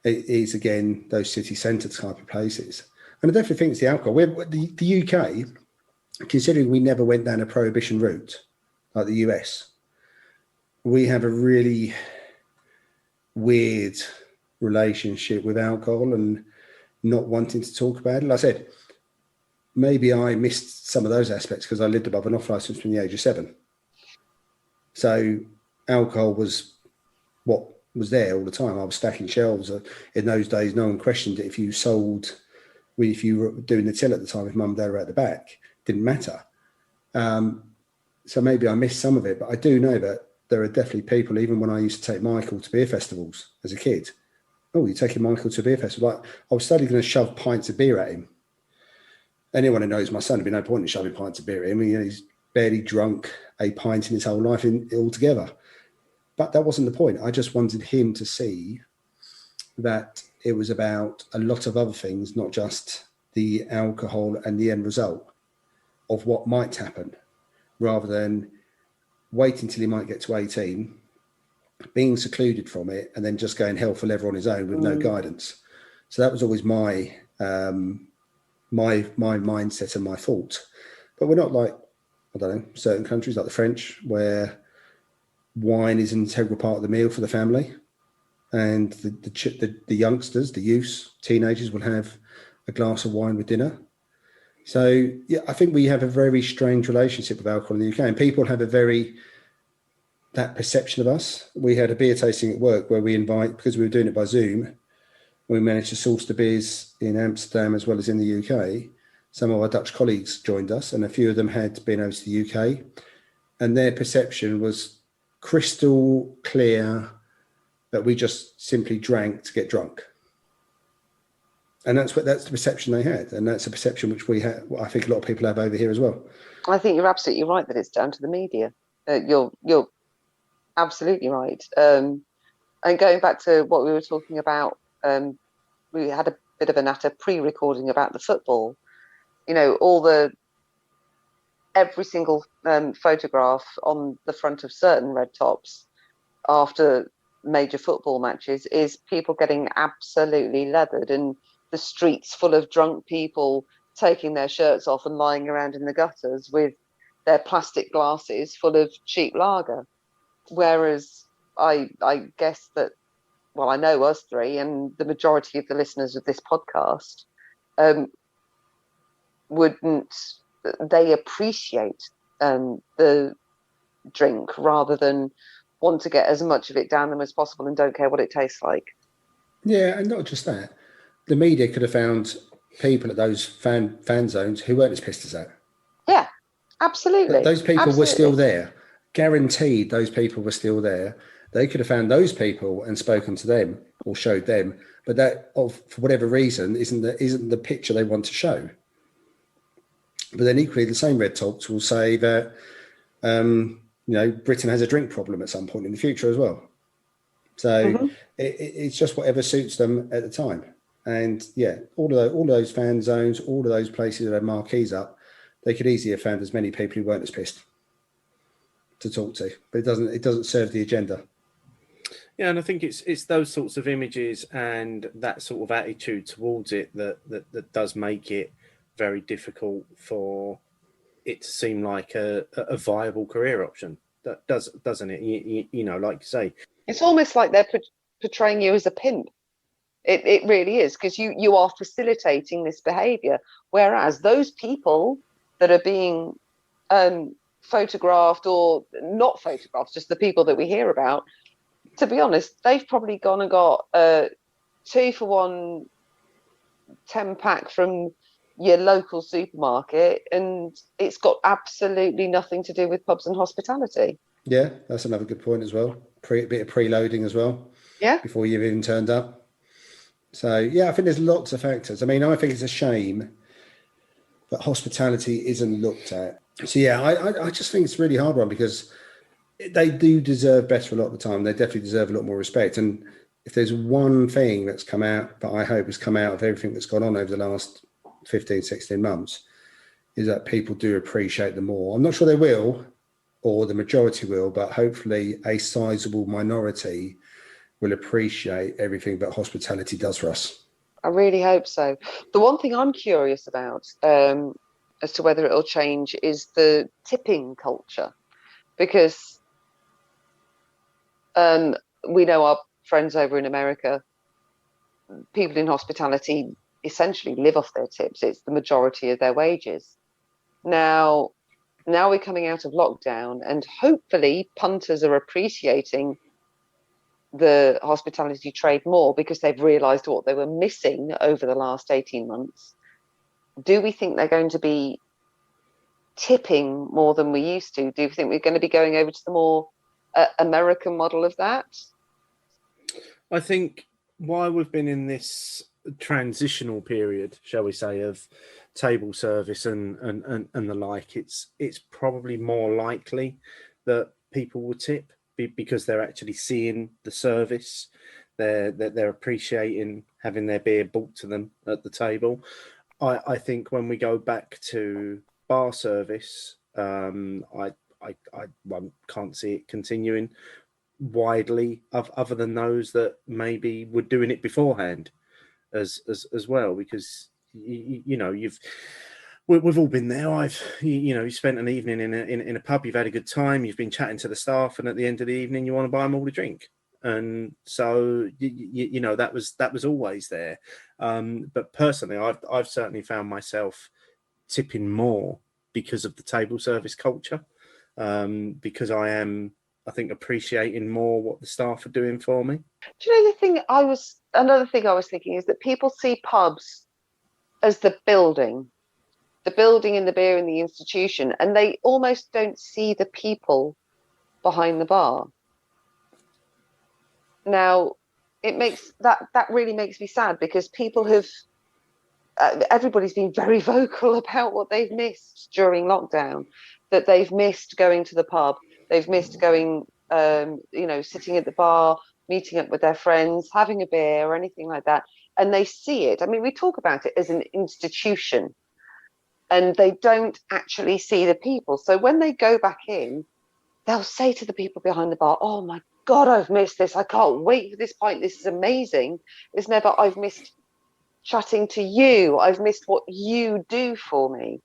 C: It is, again, those city centre type of places. And I definitely think it's the alcohol. The UK, considering we never went down a prohibition route like the US, we have a really weird relationship with alcohol and not wanting to talk about it. Like I said, maybe I missed some of those aspects because I lived above an off licence from the age of 7. So alcohol was what was there all the time. I was stacking shelves. In those days, no one questioned it. If you were doing the till at the time, if mum and dad were at the back, didn't matter. So maybe I missed some of it, but I do know that there are definitely people, even when I used to take Michael to beer festivals as a kid. Oh, you're taking Michael to a beer festival? Like, I was slowly going to shove pints of beer at him. Anyone who knows my son, there'd be no point in shoving pints of beer at him. I mean, he's barely drunk a pint in his whole life altogether. But that wasn't the point. I just wanted him to see that it was about a lot of other things, not just the alcohol and the end result of what might happen, rather than waiting till he might get to 18, being secluded from it, and then just going hell for leather on his own with no guidance. So that was always my mindset and my thought. But we're not like, I don't know, certain countries like the French, where wine is an integral part of the meal for the family, and the youngsters, the youths, teenagers will have a glass of wine with dinner. So yeah, I think we have a very strange relationship with alcohol in the UK, and people have that perception of us. We had a beer tasting at work where we invite, because we were doing it by Zoom, we managed to source the beers in Amsterdam as well as in the UK. Some of our Dutch colleagues joined us, and a few of them had been over to the UK, and their perception was crystal clear that we just simply drank to get drunk. And that's the perception they had, and that's a perception which we have. I think a lot of people have over here as well. I
D: think you're absolutely right that it's down to the media. You're absolutely right. And going back to what we were talking about, we had a bit of a natter pre-recording about the football. You know, every single photograph on the front of certain red tops after major football matches is people getting absolutely leathered, and the streets full of drunk people taking their shirts off and lying around in the gutters with their plastic glasses full of cheap lager. Whereas I guess that, well, I know us three and the majority of the listeners of this podcast they appreciate the drink rather than want to get as much of it down them as possible and don't care what it tastes like.
C: Yeah, and not just that. The media could have found people at those fan zones who weren't as pissed as that.
D: Yeah, absolutely.
C: Those people were still there. Guaranteed those people were still there. They could have found those people and spoken to them or showed them. But that, for whatever reason, isn't the picture they want to show. But then equally, the same red tops will say that, Britain has a drink problem at some point in the future as well. So it's just whatever suits them at the time. And yeah, all of those fan zones, all of those places that have marquees up, they could easily have found as many people who weren't as pissed. to talk to, but it doesn't serve the agenda.
B: Yeah, and I think it's those sorts of images and that sort of attitude towards it that does make it very difficult for it to seem like a viable career option. That doesn't it? You know, like you say,
D: It's almost like they're portraying you as a pimp. It really is, because you are facilitating this behaviour, whereas those people that are being photographed or not photographed, just the people that we hear about, to be honest, they've probably gone and got a 2-for-1 10-pack from your local supermarket, and it's got absolutely nothing to do with pubs and hospitality.
C: Yeah, that's another good point as well. A bit of preloading as well.
D: Yeah.
C: Before you've even turned up. So, yeah, I think there's lots of factors. I mean, I think it's a shame that hospitality isn't looked at. So, yeah, I just think it's a really hard one, because they do deserve better a lot of the time. They definitely deserve a lot more respect. And if there's one thing that's come out that I hope has come out of everything that's gone on over the last 15, 16 months, is that people do appreciate them more. I'm not sure they will, or the majority will, but hopefully a sizable minority will appreciate everything that hospitality does for us.
D: I really hope so. The one thing I'm curious about, as to whether it'll change, is the tipping culture, because we know our friends over in America, people in hospitality essentially live off their tips. It's the majority of their wages. Now we're coming out of lockdown, and hopefully punters are appreciating the hospitality trade more because they've realised what they were missing over the last 18 months. Do we think they're going to be tipping more than we used to? Do you think we're going to be going over to the more American model of that?
B: I think while we've been in this transitional period, shall we say, of table service and the like, it's probably more likely that people will tip because they're actually seeing the service, they're appreciating having their beer brought to them at the table. I think when we go back to bar service, I can't see it continuing widely, other than those that maybe were doing it beforehand as well, because you know we've all been there. You spent an evening in a pub, you've had a good time, you've been chatting to the staff, and at the end of the evening you want to buy them all a drink, and so you know that was always there. But personally, I've certainly found myself tipping more because of the table service culture, because I think appreciating more what the staff are doing for me.
D: Do you know another thing I was thinking is that people see pubs as the building and the beer and the institution, and they almost don't see the people behind the bar. Now, it makes that really makes me sad, because people have everybody's been very vocal about what they've missed during lockdown, that they've missed going to the pub, they've missed going, sitting at the bar, meeting up with their friends, having a beer or anything like that. And they see it. I mean, we talk about it as an institution, and they don't actually see the people. So when they go back in, they'll say to the people behind the bar, "Oh my God, I've missed this. I can't wait for this pint. This is amazing. It's never, I've missed chatting to you. I've missed what you do for me."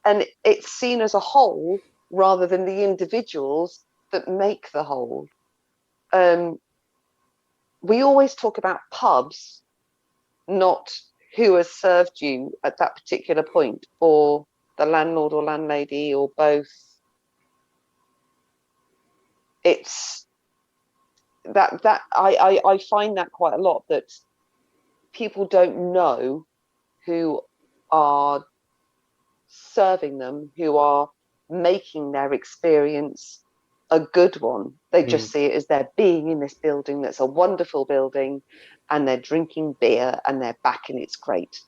D: And it's seen as a whole rather than the individuals that make the whole. We always talk about pubs, not who has served you at that particular point, or the landlord or landlady, or both. It's that I find that quite a lot, that people don't know who are serving them, who are making their experience a good one. They just see it as they're being in this building that's a wonderful building, and they're drinking beer and they're back and it's great.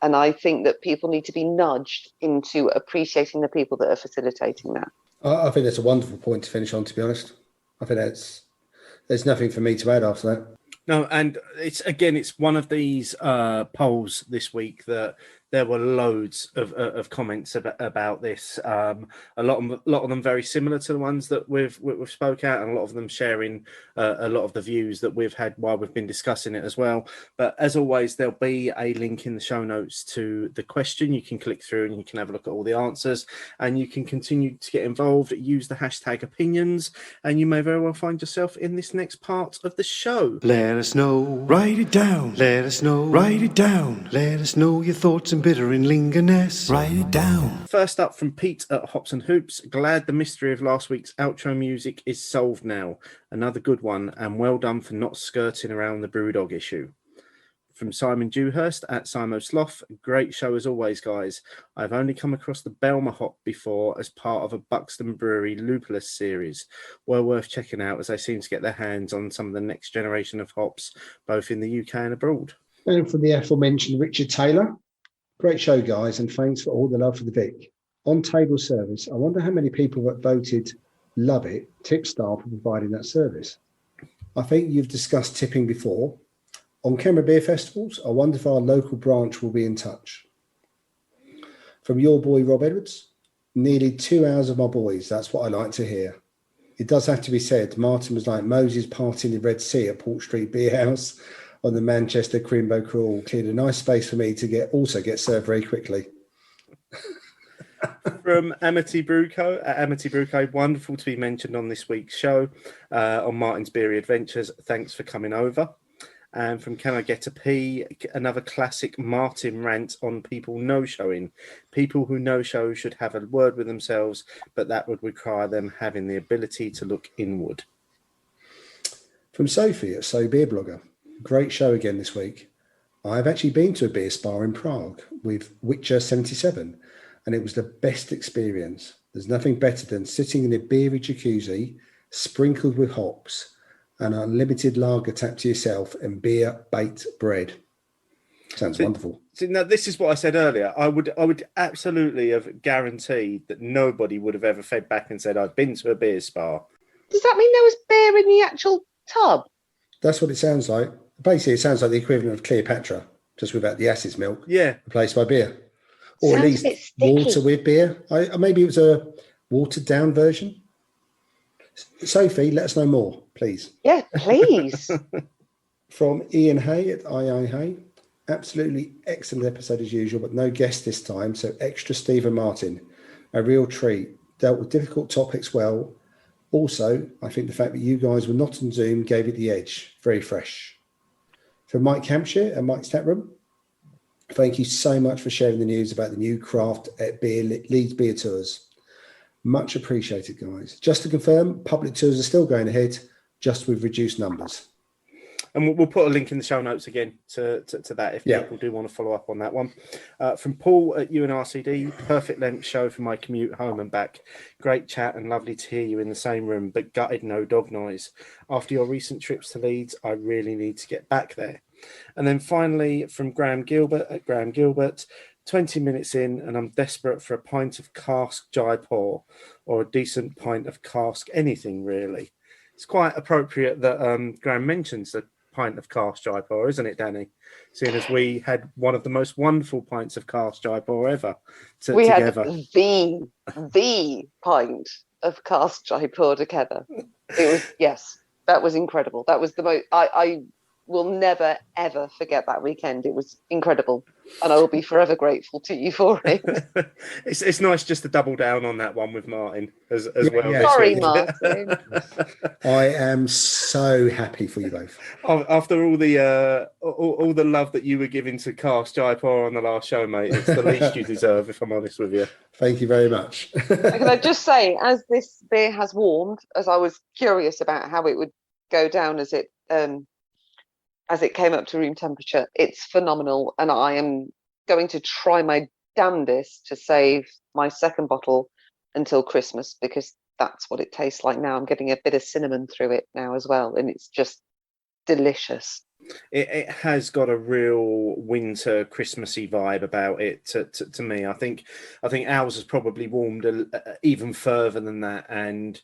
D: And I think that people need to be nudged into appreciating the people that are facilitating that.
C: I think that's a wonderful point to finish on, to be honest. I think there's nothing for me to add after that.
B: No, and it's one of these polls this week that there were loads of comments about this. A lot of them very similar to the ones that we've spoke out, and a lot of them sharing a lot of the views that we've had while we've been discussing it as well. But as always, there'll be a link in the show notes to the question. You can click through and you can have a look at all the answers, and you can continue to get involved. Use the hashtag opinions, and you may very well find yourself in this next part of the show.
F: Let us know, write it down. Let us know, write it down. Let us know your thoughts and bitter and lingerness. Write it down.
B: First up from Pete at Hops and Hoops. Glad the mystery of last week's outro music is solved now. Another good one, and well done for not skirting around the Brewdog issue. From Simon Dewhurst at Simo Sloth. Great show as always, guys. I've only come across the Belmer hop before as part of a Buxton Brewery Lupulus series. Well worth checking out, as they seem to get their hands on some of the next generation of hops, both in the UK and abroad.
C: And from the aforementioned Richard Taylor. Great show, guys, and thanks for all the love for the Vic. On table service, I wonder how many people that voted love it tip staff for providing that service. I think you've discussed tipping before. On Canberra Beer Festivals, I wonder if our local branch will be in touch. From your boy, Rob Edwards, nearly 2 hours of my boys. That's what I like to hear. It does have to be said, Martin was like Moses parting the Red Sea at Port Street Beer House on the Manchester Crimbo Crawl. Cleared a nice space for me to get served very quickly.
B: From Amity Brewco at Amity Brewco, wonderful to be mentioned on this week's show on Martin's Beery Adventures. Thanks for coming over. And from Can I Get a P, another classic Martin rant on people no-showing. People who no-show should have a word with themselves, but that would require them having the ability to look inward.
C: From Sophie at So Beer Blogger, great show again this week. I've actually been to a beer spa in Prague with Witcher 77, and it was the best experience. There's nothing better than sitting in a beery jacuzzi, sprinkled with hops, and unlimited lager tapped to yourself, and beer baked bread. Sounds wonderful.
B: See, now this is what I said earlier. I would absolutely have guaranteed that nobody would have ever fed back and said, I've been to a beer spa.
D: Does that mean there was beer in the actual tub?
C: That's what it sounds like. Basically, it sounds like the equivalent of Cleopatra, just without the ass's milk.
B: Yeah.
C: Replaced by beer. Or
D: Sounds
C: at least
D: a bit sticky.
C: water with beer. Maybe it was a watered down version. Sophie, let us know more, please.
D: Yeah, please.
C: From Ian Hay at II Hay. Absolutely excellent episode as usual, but no guest this time, so extra Stephen Martin. A real treat. Dealt with difficult topics well. Also, I think the fact that you guys were not on Zoom gave it the edge. Very fresh. From Mike Hampshire and Mike's Tap Room. Thank you so much for sharing the news about the new craft at Leeds Beer Tours. Much appreciated, guys. Just to confirm, public tours are still going ahead, just with reduced numbers.
B: And we'll put a link in the show notes again to that if people do want to follow up on that one. From Paul at UNRCD, perfect length show for my commute home and back. Great chat and lovely to hear you in the same room, but gutted no dog noise. After your recent trips to Leeds, I really need to get back there. And then finally, from Graham Gilbert at Graham Gilbert, 20 minutes in and I'm desperate for a pint of cask Jaipur or a decent pint of cask anything, really. It's quite appropriate that Graham mentions the pint of cask Jaipur, isn't it, Dani? Seeing as we had one of the most wonderful pints of cask Jaipur ever together.
D: Had the pint of cask Jaipur together. It was, yes, that was incredible. That was the most, I will never, ever forget that weekend. It was incredible. And I will be forever grateful to you for it.
B: It's nice just to double down on that one with Martin as well.
C: Yeah.
D: Sorry, Martin.
C: I am so happy for you both.
B: After all the love that you were giving to Cask Jaipur on the last show, mate, it's the least you deserve, if I'm honest with you.
C: Thank you very much.
D: Can I just say, as this beer has warmed, as I was curious about how it would go down as it came up to room temperature, it's phenomenal, and I am going to try my damnedest to save my second bottle until Christmas, because that's what it tastes like now. I'm getting a bit of cinnamon through it now as well, and it's just delicious.
B: It has got a real winter Christmassy vibe about it to me. I think ours has probably warmed even further than that, and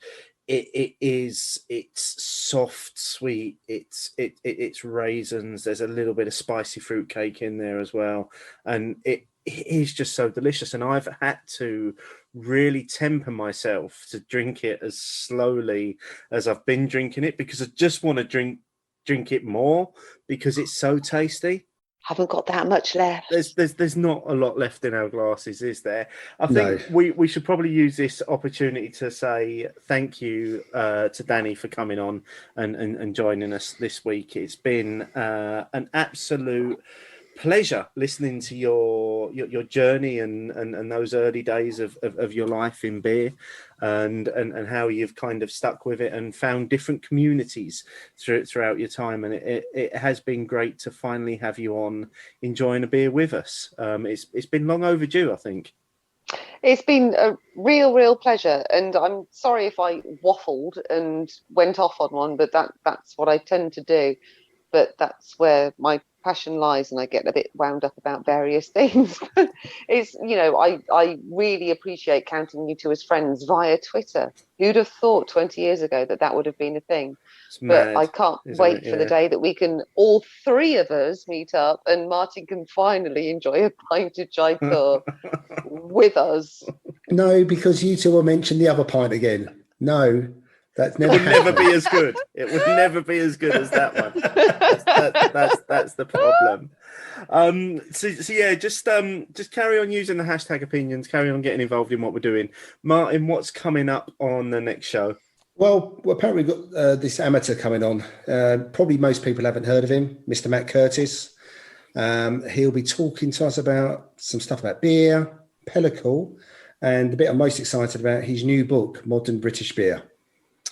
B: it's soft, sweet. It's raisins. There's a little bit of spicy fruitcake in there as well, and it is just so delicious, and I've had to really temper myself to drink it as slowly as I've been drinking it, because I just want to drink it more because it's so tasty.
D: Haven't got that much left.
B: There's not a lot left in our glasses, is there? I
C: No.
B: think we should probably use this opportunity to say thank you to Dani for coming on and joining us this week. It's been an absolute pleasure listening to your journey and those early days of your life in beer, and how you've kind of stuck with it and found different communities throughout your time. And it has been great to finally have you on enjoying a beer with us. It's been long overdue, I think.
D: It's been a real pleasure, and I'm sorry if I waffled and went off on one, but that's what I tend to do. But that's where my passion lies, and I get a bit wound up about various things. It's, I really appreciate counting you two as friends via Twitter. Who'd have thought 20 years ago that would have been a thing?
B: It's
D: But
B: mad,
D: I can't
B: isn't
D: wait
B: it?
D: for the day that we can, all three of us, meet up and Martin can finally enjoy a pint of Jaipur with us.
C: No, because you two will mention the other pint again. No, that's
B: It
C: never
B: would never
C: happened.
B: be as good. It would never be as good as that one. That's the problem. So yeah, just carry on using the hashtag opinions. Carry on getting involved in what we're doing. Martin, what's coming up on the next show?
C: Well, apparently we've got this amateur coming on. Probably most people haven't heard of him, Mr. Matt Curtis. He'll be talking to us about some stuff about beer, Pellicle, and the bit I'm most excited about, his new book, Modern British Beer.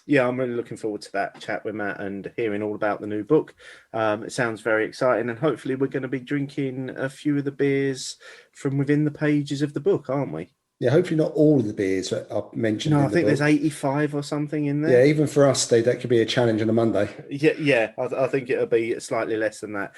B: Yeah, I'm really looking forward to that chat with Matt and hearing all about the new book. It sounds very exciting, and hopefully we're going to be drinking a few of the beers from within the pages of the book, aren't we?
C: Yeah, hopefully not all of the beers that are mentioned.
B: No,
C: in
B: I
C: the
B: think
C: book.
B: there's 85 or something in
C: Yeah,
B: there.
C: even for us, Steve, that could be a challenge on a Monday.
B: Yeah. I think it'll be slightly less than that.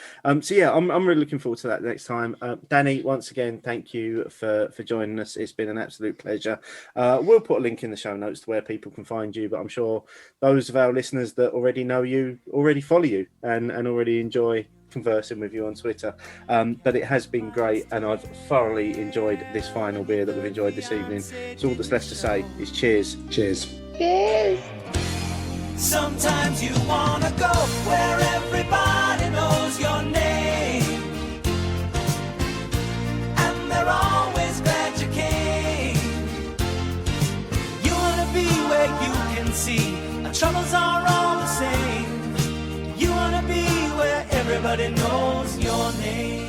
B: So yeah, I'm really looking forward to that next time. Dani, once again, thank you for joining us. It's been an absolute pleasure. We'll put a link in the show notes to where people can find you, but I'm sure those of our listeners that already know you already follow you and already enjoy conversing with you on Twitter. But it has been great, and I've thoroughly enjoyed this final beer that we've enjoyed this evening. So all that's left to say is cheers.
C: Cheers.
D: Cheers.
G: Sometimes you wanna go where everybody knows your name, and they're always glad you came. You wanna be where you can see our troubles are all the same. You wanna be where everybody knows your name.